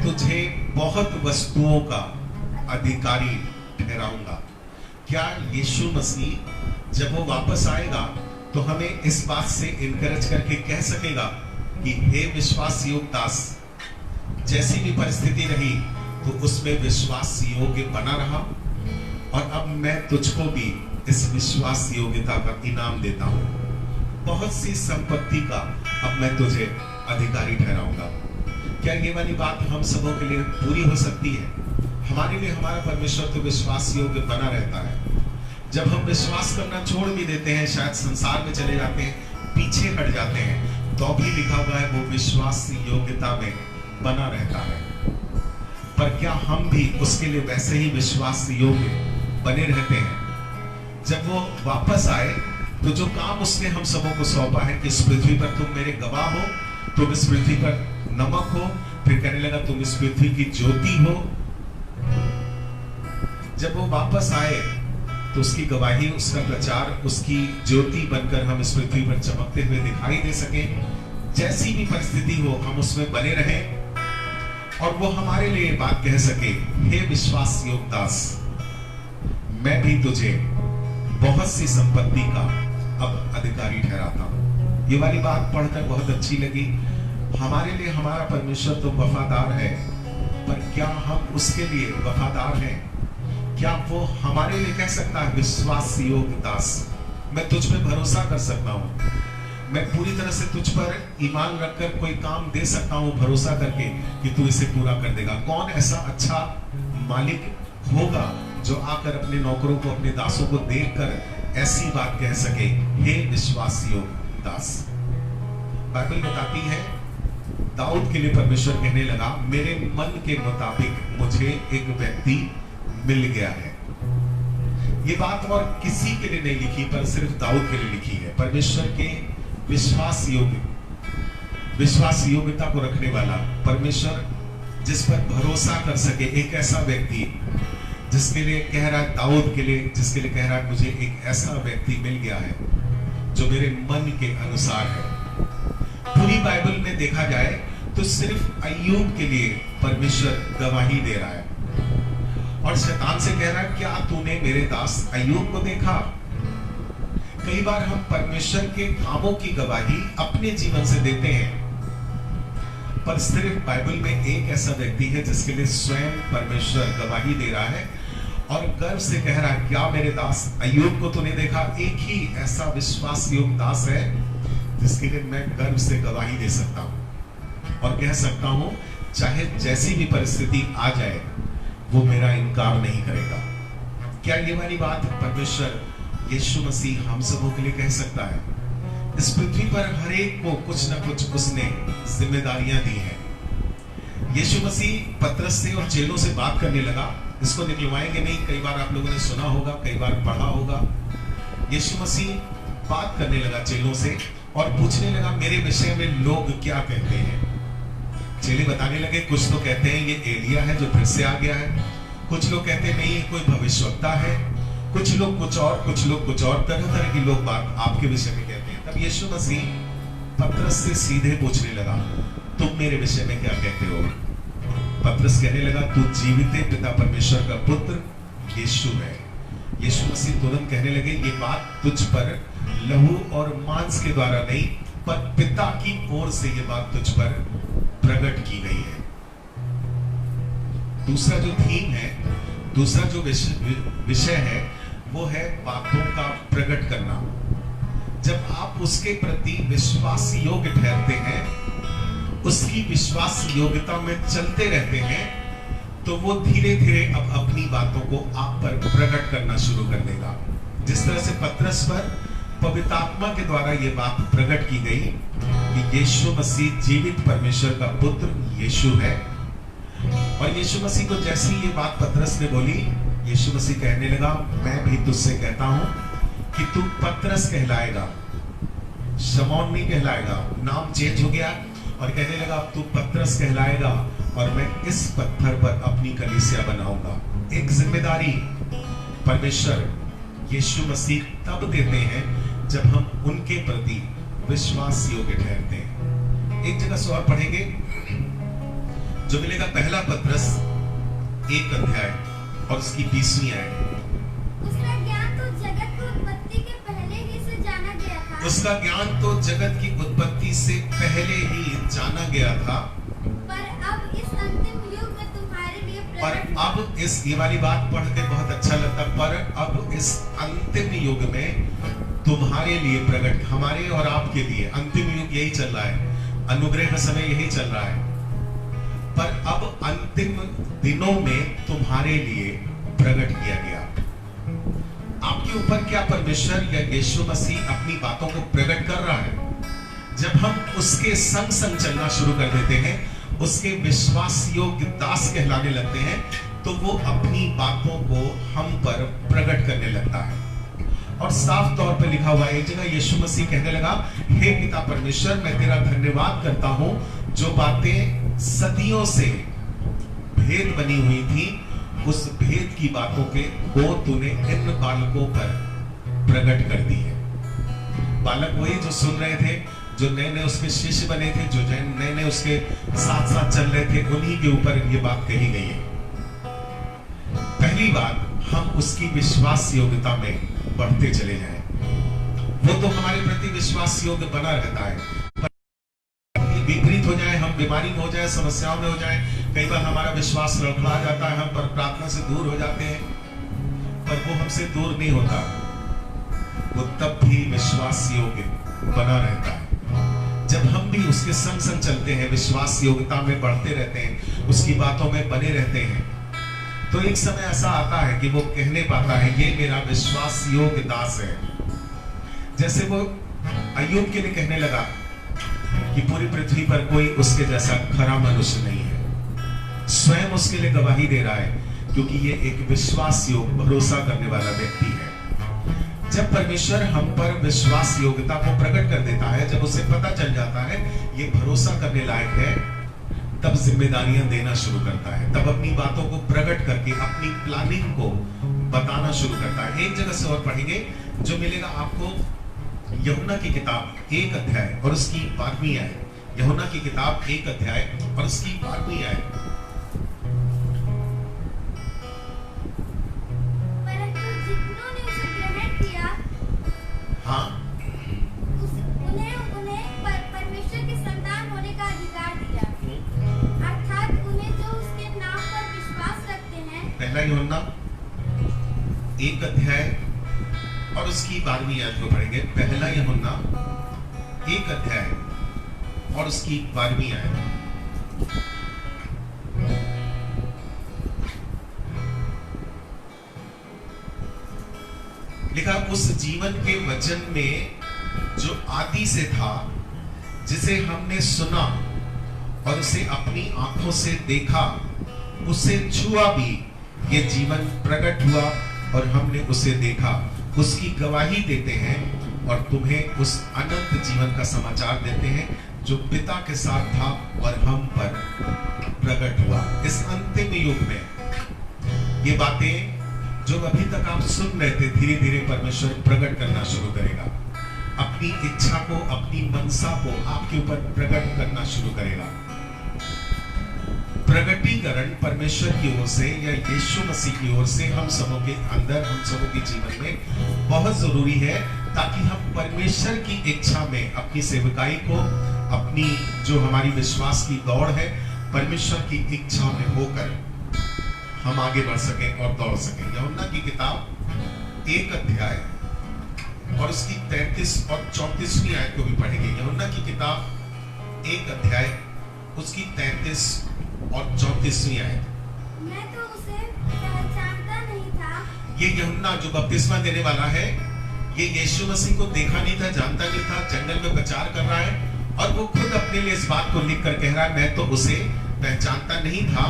B: तुझे
A: बहुत वस्तुओं का अधिकारी ठहराऊंगा। क्या यीशु मसीह जब वो वापस आएगा तो हमें इस बात से इनकरेज करके कह सकेगा कि हे विश्वास योग्य दास, जैसी भी परिस्थिति रही तो उसमें विश्वास योग्य बना रहा और अब मैं तुझको भी इस विश्वास योग्यता का इनाम देता हूं। बहुत सी संपत्ति का अब मैं तुझे अधिकारी ठहराऊंगा। क्या ये वाली बात हम सबों के लिए पूरी हो सकती है? हमारे लिए हमारा परमेश्वर तो विश्वास योग्य बना रहता है। जब हम विश्वास करना छोड़ भी देते हैं, शायद संसार में चले जाते हैं, पीछे हट जाते हैं, तो भी लिखा हुआ है वो विश्वास योग्यता में बना रहता है। पर क्या हम भी उसके लिए वैसे ही विश्वास योग्य बने रहते हैं? जब वो वापस आए तो जो काम उसने हम सबों को सौंपा है कि इस पृथ्वी पर तुम मेरे गवाह हो, तुम इस पृथ्वी पर नमक हो, फिर कहने लगा तुम इस पृथ्वी की ज्योति हो। जब वो वापस आए तो उसकी गवाही, उसका प्रचार, उसकी ज्योति बनकर हम इस पृथ्वी पर चमकते हुए दिखाई दे सके। जैसी भी परिस्थिति हो हम उसमें बने रहें और वो हमारे लिए बात कह सके, हे विश्वास योग्य दास, मैं भी तुझे बहुत सी संपत्ति का अब अधिकारी ठहराता हूं। ये वाली बात पढ़कर बहुत अच्छी लगी। हमारे लिए हमारा परमेश्वर तो वफादार है, पर क्या हम उसके लिए वफादार हैं? क्या वो हमारे लिए कह सकता है, विश्वास योग्य दास, मैं तुझ पे भरोसा कर सकता हूं, मैं पूरी तरह से तुझ पर ईमान रखकर कोई काम दे सकता हूं भरोसा करके कि तू इसे पूरा कर देगा। कौन ऐसा अच्छा मालिक होगा जो आकर अपने नौकरों को, अपने दासों को देखकर ऐसी बात कह सके, हे विश्वास योग्य दास। बाइबल बताती है दाऊद के लिए परमेश्वर कहने लगा, मेरे मन के मुताबिक मुझे एक व्यक्ति मिल गया है। ये बात और किसी के लिए नहीं लिखी, पर सिर्फ दाऊद के लिए लिखी है। परमेश्वर के विश्वास योग्यता को रखने वाला, परमेश्वर जिस पर भरोसा कर सके, एक ऐसा व्यक्ति जिसके लिए कह रहा है, दाऊद के लिए जिसके लिए कह रहा है, मुझे एक ऐसा व्यक्ति मिल गया है जो मेरे मन के अनुसार है। पूरी बाइबल में देखा जाए तो सिर्फ अय्यूब के लिए परमेश्वर गवाही दे रहा है और शैतान से कह रहा है, क्या तूने मेरे दास अय्यूब को देखा? कई बार हम परमेश्वर के कामों की गवाही अपने जीवन से देते हैं, पर सिर्फ बाइबल में एक ऐसा व्यक्ति है जिसके लिए स्वयं परमेश्वर गवाही दे रहा है और गर्व से कह रहा है, क्या मेरे दास अय्यूब को तूने देखा? एक ही ऐसा विश्वास योग्य दास है जिसके लिए मैं गर्व से गवाही दे सकता हूं और कह सकता हूं, चाहे जैसी भी परिस्थिति आ जाए वो मेरा इनकार नहीं करेगा। क्या ये वाली बात परमेश्वर यीशु मसीह हम सबों के लिए कह सकता है? इस पृथ्वी पर हर एक को कुछ ना कुछ उसने जिम्मेदारियां दी हैं। यीशु मसीह पतरस से और चेलों से बात करने लगा। इसको निकलवाएंगे नहीं, कई बार आप लोगों ने सुना होगा, कई बार पढ़ा होगा। यीशु मसीह बात करने लगा चेलों से और पूछने लगा, मेरे विषय में लोग क्या कहते हैं? चेले बताने लगे, कुछ तो कहते हैं ये एलिया है जो फिर से आ गया है, कुछ लोग कहते हैं नहीं ये कोई भविष्यवक्ता है, कुछ लोग कुछ और, कुछ लोग कुछ और, तरह तरह की लोग बात आपके विषय में कहते हैं। तब यीशु मसीह पतरस से सीधे पूछने लगा, तुम मेरे विषय में क्या कहते हो? पतरस कहने लगा, तू जीवित पिता परमेश्वर का पुत्र यीशु है। यीशु मसीह तुरंत कहने लगे, ये बात तुझ पर लहू और मांस के द्वारा नहीं, पर पिता की ओर से ये बात तुझ पर प्रकट की गई है। दूसरा जो थीम है, दूसरा जो विषय है, वो है बातों का प्रकट करना। जब आप उसके प्रति विश्वास योग्य ठहरते हैं, उसकी विश्वास योग्यता में चलते रहते हैं, तो वो धीरे धीरे अब अपनी बातों को आप पर प्रकट करना शुरू कर देगा। जिस तरह से पतरस पर पवित्र आत्मा के द्वारा ये बात प्रकट की गई कि यीशु मसीह जीवित परमेश्वर का पुत्र यीशु है, और यीशु मसीह को जैसी ये बात पतरस ने बोली, यीशु मसीह कहने लगा, मैं भी तुझसे कहता हूं कि तू पतरस कहलाएगा, शमौन नहीं कहलाएगा। नाम चेंज हो गया और कहने लगा, अब तू पतरस कहलाएगा और मैं इस पत्थर पर अपनी कलीसिया बनाऊंगा। एक जिम्मेदारी परमेश्वर यीशु मसीह तब देते हैं जब हम उनके प्रति विश्वास योग्य ठहरते हैं। एक जगह से और पढ़ेंगे जो मिलेगा, पहला पतरस 1 अध्याय और उसकी 20वीं आयत।
B: उसका ज्ञान तो जगत की उत्पत्ति के पहले ही से जाना गया था।
A: उसका ज्ञान तो जगत की उत्पत्ति से पहले ही जाना गया था,
B: पर अब इस अंतिम युग में तुम्हारे लिए प्रकट,
A: पर अब इस, ये वाली बात पढ़ के बहुत अच्छा लगता, पर अब इस अंतिम युग में तुम्हारे लिए प्रकट, हमारे और आपके लिए अंतिम युग यही चल रहा है, अनुग्रह का समय यही चल रहा है, पर अब अंतिम दिनों में तुम्हारे लिए प्रकट किया गया। आपके ऊपर क्या परमेश्वर या यीशु मसीह अपनी बातों को प्रकट कर रहा है? जब हम उसके संग संग चलना शुरू कर देते हैं, उसके विश्वास योग्य दास कहलाने लगते हैं, तो वो अपनी बातों को हम पर प्रकट करने लगता है। और साफ तौर पर लिखा हुआ है, एक जगह यीशु मसीह कहने लगा, हे पिता परमेश्वर, मैं तेरा धन्यवाद करता हूं, जो बातें सदियों से भेद बनी हुई थी, उस भेद की बातों को तूने इन बालकों पर प्रकट कर दी है। बालक वही जो सुन रहे थे, जो नए नए उसके शिष्य बने थे, जो नए नए उसके साथ साथ चल रहे थे, उन्हीं के ऊपर ये बात कही गई है। पहली बात, हम उसकी विश्वास योग्यता में बढ़ते चले जाएं। वो तो हमारे प्रति विश्वास योग्य बना रहता है, विपरीत हो जाए, हम बीमारी में हो जाए, समस्याओं में हो जाए, कई बार हमारा विश्वास लड़खड़ा जाता है, हम पर प्रार्थना से दूर हो जाते हैं, पर वो हमसे दूर नहीं होता, वो तब भी विश्वास योग्य बना रहता है। जब हम भी उसके संग संग चलते हैं, विश्वास योग्यता में बढ़ते रहते हैं, उसकी बातों में बने रहते हैं, तो एक समय ऐसा आता है कि वो कहने पाता है, ये मेरा विश्वास योग्य दास है। जैसे वो अय्यूब के लिए कहने लगा कि पूरी पृथ्वी पर कोई उसके जैसा खरा मनुष्य नहीं है। स्वयं उसके लिए गवाही दे रहा है, क्योंकि ये एक विश्वास योग्य, भरोसा करने वाला व्यक्ति है। जब परमेश्वर हम पर विश्वास योग्यता को प्रकट कर देता है, जब उसे पता चल जाता है ये भरोसा करने लायक है, तब जिम्मेदारियां देना शुरू करता है, तब अपनी बातों को प्रकट करके अपनी प्लानिंग को बताना शुरू करता है। एक जगह से और पढ़ेंगे, जो मिलेगा आपको यूहन्ना की किताब 1 अध्याय और उसकी 12वीं आयत। यूहन्ना की किताब 1 अध्याय और उसकी 12वीं आयत।
B: परंतु जिन्होंने उसे ग्रहण किया,
A: हाँ,
B: उन्हें परमेश्वर की संतान होने का अधिकार दिया, अर्थात उन्हें जो उसके नाम पर विश्वास रखते हैं।
A: पहला यूहन्ना 1 अध्याय और उसकी 12वीं आयत को पढ़ेंगे। पहला यूहन्ना 1 अध्याय और उसकी 12वीं आयत। लिखा, उस जीवन के वचन में जो आदि से था, जिसे हमने सुना और उसे अपनी आंखों से देखा, उसे छुआ भी, ये जीवन प्रकट हुआ और हमने उसे देखा, उसकी गवाही देते हैं और तुम्हें उस अनंत जीवन का समाचार देते हैं, जो पिता के साथ था और हम पर प्रकट हुआ। इस अंतिम युग में ये बातें जो अभी तक आप सुन रहे थे, धीरे धीरे परमेश्वर प्रकट करना शुरू करेगा, अपनी इच्छा को, अपनी मनसा को आपके ऊपर प्रकट करना शुरू करेगा। प्रगटीकरण परमेश्वर की ओर से या यीशु मसीह की ओर से हम सबों के अंदर, हम सबों के जीवन में बहुत जरूरी है, ताकि हम परमेश्वर की इच्छा में अपनी सेवकाई को, अपनी जो हमारी विश्वास की दौड़ है, परमेश्वर की इच्छा में होकर हम आगे बढ़ सकें और दौड़ सकें। यूहन्ना की किताब 1 अध्याय और उसकी 33 और 34वीं आयत को भी पढ़ेंगे। यूहन्ना की किताब 1 अध्याय उसकी 33 और 34वीं आयत।
B: मैं तो उसे पहचानता नहीं था।
A: ये यूहन्ना जो बपतिस्मा देने वाला है, ये यीशु मसीह को देखा नहीं था, जानता नहीं था, जंगल में प्रचार कर रहा है और वो खुद अपने लिए इस बात को लिख कर कह रहा है, मैं तो उसे पहचानता नहीं था,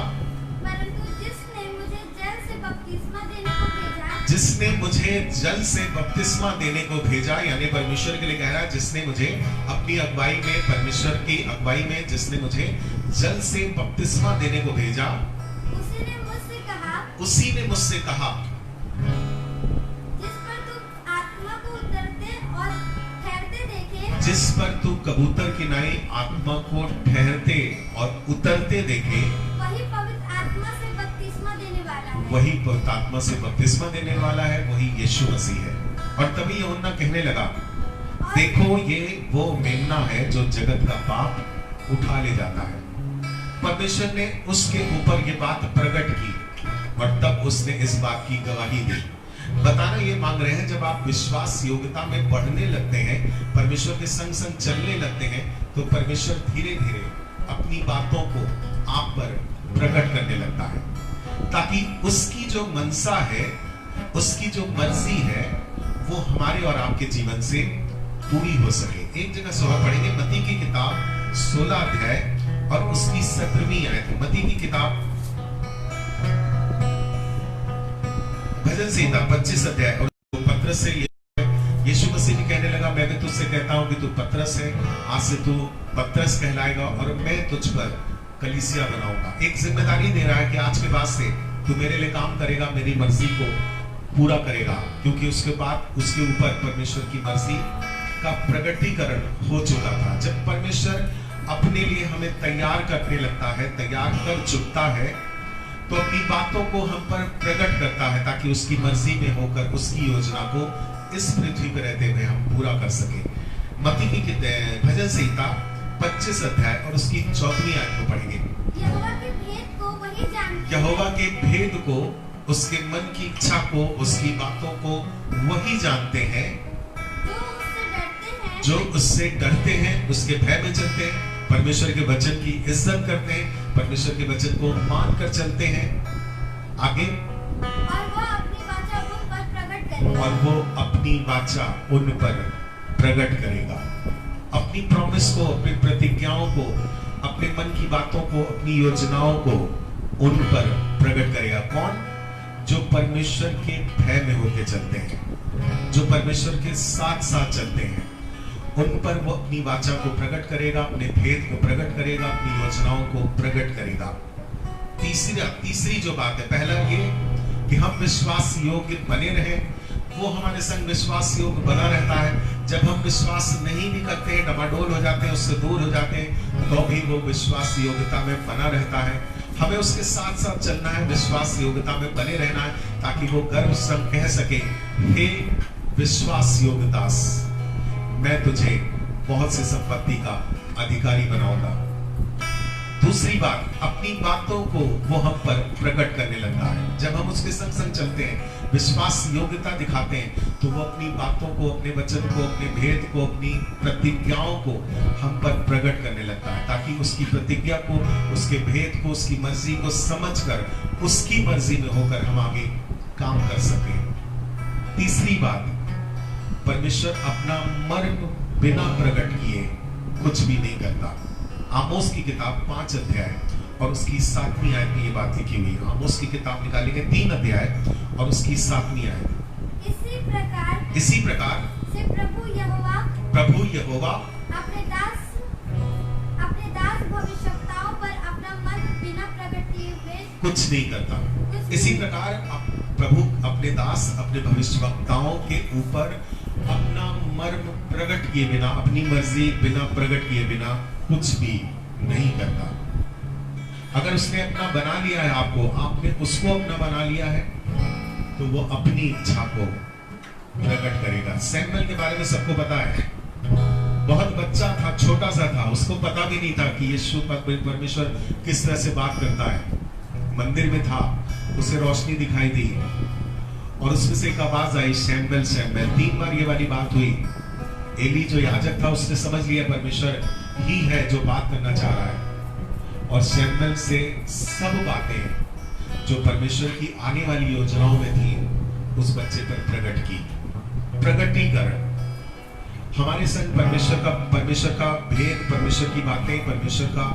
B: परंतु जिसने मुझे जल से बपतिस्मा देने को भेजा,
A: जिसने मुझे जल से बपतिस्मा देने को भेजा, यानी परमेश्वर के लिए कह रहा है, जिसने मुझे अपनी अगुवाई में, परमेश्वर की अगुवाई में जिसने मुझे जल से बपतिस्मा देने को भेजा,
B: उसी ने मुझसे कहा,
A: उसी ने मुझसे कहा,
B: जिस पर तू आत्मा को उतरते और ठहरते देखे,
A: जिस पर तू कबूतर की नाई आत्मा को ठहरते और उतरते देखे,
B: वही पवित्र आत्मा से बपतिस्मा देने वाला है।
A: वही पवित्र आत्मा से बपतिस्मा देने वाला है, वही यीशु मसीह है। और तभी यूहन्ना कहने लगा, देखो ये वो मेमना है जो जगत का पाप उठा ले जाता है। परमेश्वर ने उसके ऊपर ये बात प्रकट की और तब उसने इस बात की गवाही दी। बताना ये मांग रहे हैं, जब आप विश्वास योग्यता में बढ़ने लगते हैं, परमेश्वर के संग संग चलने लगते हैं, तो परमेश्वर धीरे धीरे अपनी बातों को आप पर प्रकट करने लगता है, ताकि उसकी जो मनसा है, उसकी जो मर्जी है, वो हमारे और आपके जीवन से पूरी हो सके। एक जगह से और पढ़ेंगे, मत्ती की किताब 16 अध्याय और उसकी 17वीं आयत। मत्ती की किताब भजन संहिता 25 अध्याय और पत्रस से यीशु मसीह भी कहने लगा, मैं भी तुझसे कहता हूं कि तू पत्रस है, आज से तू पत्रस कहलाएगा और मैं तुझ पर कलीसिया बनाऊंगा। एक जिम्मेदारी दे रहा है कि आज के बाद से तू मेरे लिए काम करेगा, मेरी मर्जी को पूरा करेगा, क्योंकि उसके बाद उसके ऊपर परमेश्वर की मर्जी का प्रकटीकरण हो चुका था। जब परमेश्वर अपने लिए हमें तैयार करने लगता है, तैयार कर चुकता है, तो अपनी बातों को हम पर प्रकट करता है ताकि उसकी मर्जी में होकर उसकी योजना को इस पृथ्वी पर रहते हुए हम पूरा कर सके। मत्ती की भजन संहिता 25 अध्याय और उसकी 14वीं आयत को पढ़ेंगे।
B: यहोवा के भेद को वही जानते हैं,
A: यहोवा के भेद को, उसके मन की इच्छा को, उसकी बातों को वही जानते हैं जो उससे डरते हैं, उसके भय में चलते हैं, परमेश्वर के वचन की इज्जत करते हैं, परमेश्वर के वचन को मानकर चलते हैं। आगे, और वो अपनी वाचा उन पर प्रकट करेगा। अपनी प्रॉमिस को, अपनी प्रतिज्ञाओं को, अपने मन की बातों को, अपनी योजनाओं को उन पर प्रकट करेगा। कौन? जो परमेश्वर के भय में होके चलते हैं, जो परमेश्वर के साथ साथ चलते हैं, उन पर वो अपनी वाचा को प्रकट करेगा, अपने भेद को प्रकट करेगा, अपनी योजनाओं को प्रकट करेगा। तीसरी जो बात है, पहला ये कि हम विश्वास योग्य बने रहे, वो हमारे संग विश्वास योग्य बना रहता है। जब हम विश्वास नहीं भी करते हैं, डमाडोल हो जाते हैं, उससे दूर हो जाते हैं, तो भी वो विश्वास योग्यता में बना रहता है। हमें उसके साथ साथ चलना है, विश्वास योग्यता में बने रहना है, ताकि वो गर्व संग कह सके, हे विश्वास योग्य दास, मैं तुझे बहुत सी संपत्ति का अधिकारी बनाऊंगा। दूसरी बात, अपनी बातों को वो हम पर प्रकट करने लगता है। जब हम उसके संग संग चलते हैं, विश्वास योग्यता दिखाते हैं, तो वो अपनी बातों को, अपने वचन को, अपने भेद को, अपनी प्रतिज्ञाओं को हम पर प्रकट करने लगता है, ताकि उसकी प्रतिज्ञा को, उसके भेद को, उसकी मर्जी को समझकर उसकी मर्जी में होकर हम आगे काम कर सके। तीसरी बात, परमेश्वर अपना मर्म बिना प्रकट किए कुछ भी नहीं करता। आमोस की किताब 5 अध्याय और उसकी 7वीं आयत में ये बात लिखी हुई है। आमोस की किताब निकालेंगे 3 अध्याय और उसकी 7वीं आयत। इसी प्रकार
B: से प्रभु
A: यहोवा
B: अपने दास भविष्यवक्ताओं पर अपना मन बिना प्रकट किए हुए
A: कुछ नहीं करता। इसी प्रकार प्रभु अपने दास, अपने भविष्यवक्ताओं के ऊपर अपना मर्म प्रकट किए बिना, अपनी मर्जी बिना प्रकट किए बिना कुछ भी नहीं करता। अगर उसने अपना बना लिया है आपको, आपने उसको अपना बना लिया है, तो वो अपनी इच्छा को प्रकट करेगा। सैमुएल के बारे में सबको पता है, बहुत बच्चा था, छोटा सा था, उसको पता भी नहीं था कि यीशु परमेश्वर किस तरह से बात करता है। मंदिर में था, उसे रोशनी दिखाई दी और उसमें से एक आवाज आई, शैमुएल शैमुएल। 3 बार ये वाली बात हुई। एली जो याजक था, उसने समझ लिया परमेश्वर ही है जो बात करना चाह रहा है, और शैमुएल से सब बातें जो परमेश्वर की आने वाली योजनाओं में थी उस बच्चे पर प्रकट की। प्रकटीकरण हमारे संग परमेश्वर का भेद, परमेश्वर की बातें, परमेश्वर का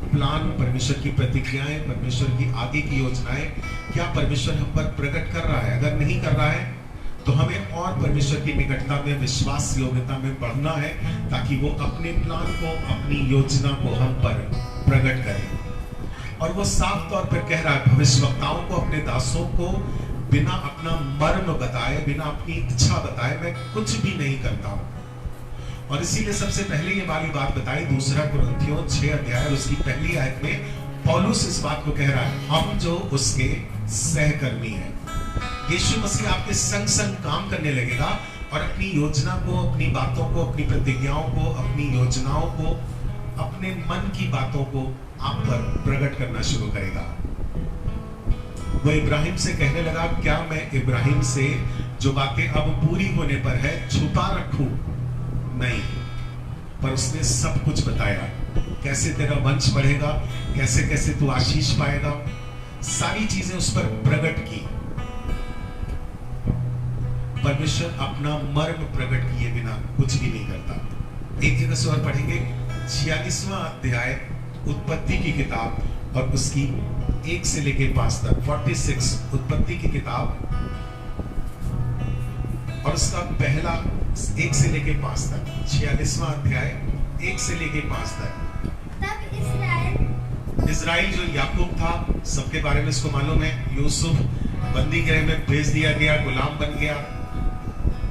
A: प्लान, परमेश्वर की प्रतिज्ञाएं, परमेश्वर की आगे की योजनाएं, क्या परमेश्वर हम पर प्रकट कर रहा है? अगर नहीं कर रहा है तो हमें और परमेश्वर की निकटता में, विश्वास योग्यता में बढ़ना है, ताकि वो अपने प्लान को, अपनी योजना को हम पर प्रकट करे। और वो साफ तौर पर कह रहा है भविष्यवक्ताओं को, अपने दासों को, बिना अपना मर्म बताए, बिना अपनी इच्छा बताए मैं कुछ भी नहीं करता हूं। और इसीलिए सबसे पहले ये वाली बात बताई 2 कुरिन्थियों 6 अध्याय और उसकी पहली आयत में पौलुस इस बात को कह रहा है, हम जो उसके सहकर्मी हैं। यीशु मसीह आपके संग संग काम करने लगेगा और अपनी योजना को, अपनी बातों को, अपनी प्रतिज्ञाओं को, अपनी योजनाओं को, अपने मन की बातों को आप पर प्रकट करना शुरू करेगा। वो इब्राहिम से कहने लगा, क्या मैं इब्राहिम से जो बातें अब पूरी होने पर है छुपा रखूं? नहीं, पर उसने सब कुछ बताया, कैसे तेरा वंश बढ़ेगा, कैसे कैसे तू आशीष पाएगा, सारी चीजें उस पर प्रकट की। परमेश्वर अपना मर्म प्रकट किए बिना कुछ भी नहीं करता। एक जगह से और पढ़ेंगे 46वां अध्याय उत्पत्ति की किताब और उसकी 1 से लेके 5 तक, 46 उत्पत्ति की किताब और उसका पहला 1 से लेके 5 तक, 46वां अध्याय 1 से लेके 5 तक।
B: तब
A: इज़राइल जो याकूब था, सबके बारे में इसको मालूम है, यूसुफ बंदी गृह में भेज दिया गया, गुलाम बन गया,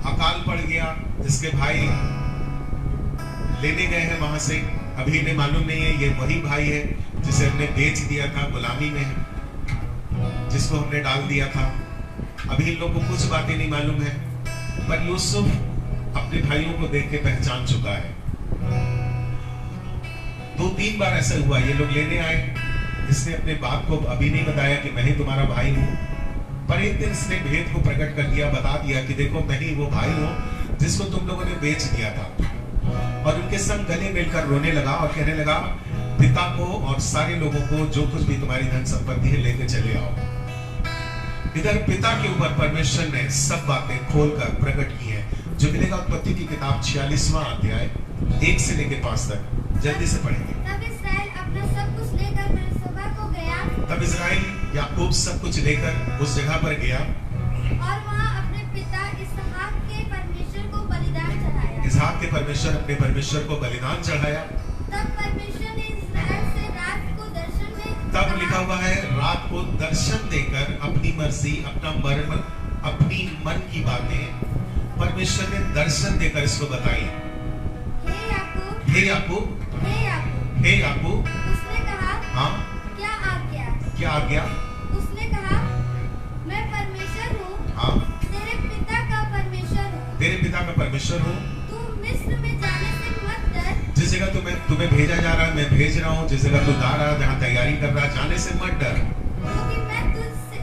A: अकाल पड़ गया, इसके भाई लेने गए हैं वहां से, अभी इन्हें मालूम नहीं है ये वही भाई है जिसे हमने बेच दिया था, गुलामी में है, जिसको हमने डाल दिया था। अभी इन लोगों को कुछ बातें नहीं मालूम है, पर यूसुफ अपने भाइयों को देख के पहचान चुका है। 2-3 बार ऐसा हुआ, ये लोग लेने आए, इसने अपने बाप को अभी नहीं बताया कि मैं ही तुम्हारा भाई हूं, पर एक दिन इसने भेद को प्रकट कर दिया, बता दिया कि देखो मैं ही वो भाई हूं जिसको तुम लोगों ने बेच दिया था। और उनके संग गले मिलकर रोने लगा और कहने लगा, पिता को और सारे लोगों को जो कुछ भी तुम्हारी धन संपत्ति है लेके चले आओ। इधर पिता के ऊपर परमेश्वर ने सब बातें खोलकर प्रकट की हैं, जो मिलेगा उत्पत्ति की किताब 46वां अध्याय 1 से लेके 5 तक। जल्दी से पढ़ेंगे।
B: तब इस्राएल अपना सब कुछ लेकर बेरशेबा को गया।
A: तब इज़राइल याकूब सब कुछ लेकर उस जगह पर गया
B: और वहां अपने पिता इसहाक के परमेश्वर को बलिदान चढ़ाया।
A: इसहाक के परमेश्वर अपने परमेश्वर को बलिदान चढ़ाया।
B: तब परमेश्वर ने इस्राएल से रात को दर्शन में
A: तब लिखा हुआ है, रात को दर्शन देकर अपनी मर्जी, अपना मर्म, अपनी मन की बातें परमेश्वर ने दर्शन देकर इसको बताई।
B: हे याकूब,
A: हे याकूब,
B: हे याकूब,
A: हे याकूब।
B: उसने कहा,
A: हाँ,
B: क्या आज्ञा?
A: क्या आज्ञा?
B: उसने कहा, मैं परमेश्वर हूँ,
A: हाँ,
B: तेरे पिता का परमेश्वर हूँ।
A: तेरे पिता का परमेश्वर हूँ।
B: तू मिस्र में जाने से मत डर।
A: जिस जगह तुम्हें भेजा जा रहा है, मैं भेज रहा हूँ। जिस जगह तू जा रहा है, जहाँ तैयारी कर रहा है, जाने से मत डर।
B: क्योंकि मैं तुझसे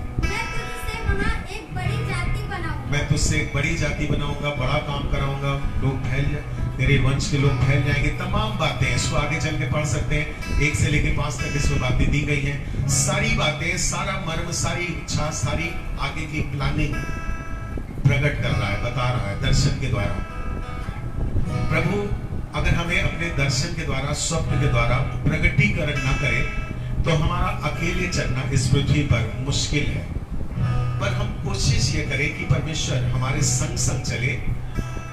B: वहाँ एक बड़ी जाति बनाऊंगा।
A: मैं तुझसे एक बड़ी जाति बनाऊंगा, बड़ा काम कराऊंगा, लोग फैल जाए, तेरे वंश के लोग फैल जाएंगे। तमाम बातें इसको आगे चल के पढ़ सकते हैं, 1 से लेके 5 तक इसमें बातें दी गई हैं। सारी बातें, सारा मर्म, सारी इच्छा, सारी आगे की प्लानिंग प्रकट कर रहा है, बता रहा है दर्शन के द्वारा। प्रभु अगर हमें अपने दर्शन के द्वारा, स्वप्न के द्वारा प्रकटीकरण न करे तो हमारा अकेले चलना इस पृथ्वी पर मुश्किल है। पर हम कोशिश ये करें कि परमेश्वर हमारे संग संग चले।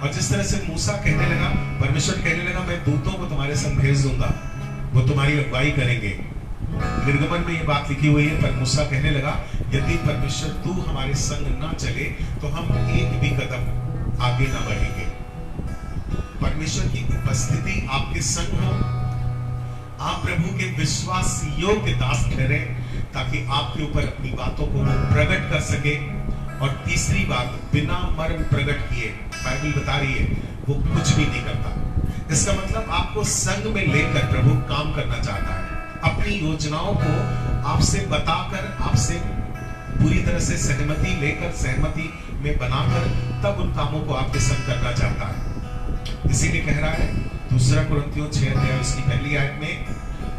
A: और जिस तरह से मूसा कहने लगा, परमेश्वर कहने लगा, मैं दूतों को तुम्हारे संग भेज दूंगा, वो तुम्हारी अगुवाई करेंगे। निर्गमन में ये बात लिखी हुई है। पर मूसा कहने लगा, यदि परमेश्वर तू हमारे संग ना चले तो हम एक भी कदम आगे ना बढ़ेंगे। परमेश्वर की उपस्थिति आपके संग हो, आप प्रभु के विश्वास योग्य दास ठहरे, ताकि आपके ऊपर अपनी बातों को वो प्रकट कर सके। और तीसरी बात, बिना मर्म प्रकट किए, बाइबल बता रही है, वो कुछ भी नहीं करता। इसका मतलब आपको संग में लेकर प्रभु काम करना चाहता है, अपनी योजनाओं को आपसे बताकर, आपसे पूरी तरह से सहमति लेकर, सहमति में बनाकर तब उन कामों को आपके संग करना चाहता है। इसीलिए कह रहा है 2 कुरिन्थियों 6 अध्याय उसकी पहली आयत में,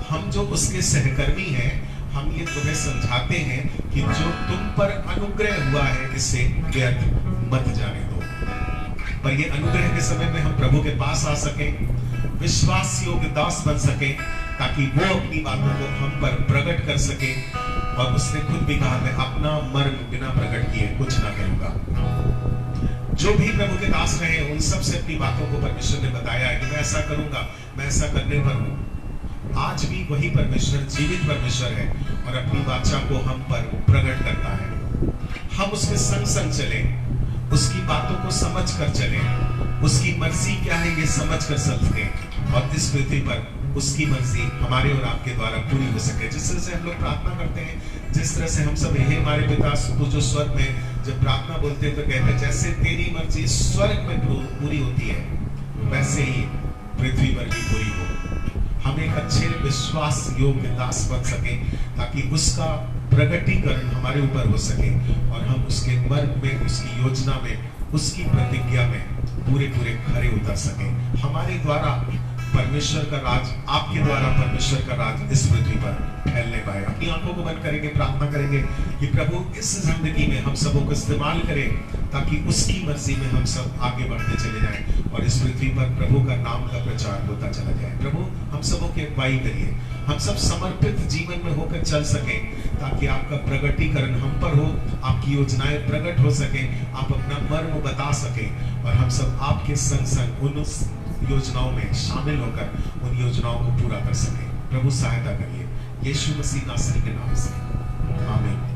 A: हम जो उसके सहकर्मी हैं, हम ये तुम्हें समझाते हैं कि जो तुम पर अनुग्रह हुआ है इसे व्यर्थ मत जाने दो। पर ये अनुग्रह के समय में हम प्रभु के पास आ सके, विश्वास योग्य दास बन सके, ताकि वो अपनी बातों को हम पर प्रकट कर सके। और उसने खुद भी कहा, मैं अपना मर्म बिना प्रकट किए कुछ ना करूंगा। जो भी प्रभु के दास रहे, उन सब से अपनी बातों को परमेश्वर ने बताया है कि मैं ऐसा करूंगा, मैं ऐसा करने पर हूं। आज भी वही परमेश्वर जीवित परमेश्वर है और अपनी वाचा को हम पर प्रकट करता है। हम उसके संग संग चले, उसकी बातों को समझ कर चले, उसकी मर्जी क्या है ये समझ कर चलते, और इस पृथ्वी पर उसकी मर्जी हमारे और आपके द्वारा पूरी हो सके। जिस तरह से हम लोग प्रार्थना करते हैं, जिस तरह से हम सब, हे हमारे पिता तू जो स्वर्ग में, जब प्रार्थना बोलते हैं तो कहते हैं, जैसे तेरी मर्जी स्वर्ग में पूरी होती है, वैसे ही पृथ्वी पर भी पूरी हो। हम एक अच्छे विश्वास योग्य दास बन सके, ताकि उसका प्रकटीकरण हमारे ऊपर हो सके और हम उसके मर्म में, उसकी योजना में, उसकी प्रतिज्ञा में पूरे पूरे खरे उतर सके। हमारे द्वारा परमेश्वर का राज, आपके द्वारा परमेश्वर का राज इस पृथ्वी पर फैलने पाए। अपनी आंखों को बंद करेंगे, प्रार्थना करेंगे कि प्रभु इस जिंदगी में हम सबों को इस्तेमाल करें, ताकि उसकी मर्जी में हम सब आगे बढ़ते चले जाएं और इस पृथ्वी पर प्रभु का नाम का प्रचार होता चला जाए। प्रभु हम सबों की अगुवाई करिए हम सब समर्पित जीवन में होकर चल सके, ताकि आपका प्रगटीकरण हम पर हो, आपकी योजनाएं प्रकट हो सके, आप अपना मर्म बता सके और हम सब आपके संग संग उन योजनाओं में शामिल होकर उन योजनाओं को पूरा कर सके। प्रभु सहायता करिए, यीशु मसीह नासरी के नाम से, आमीन।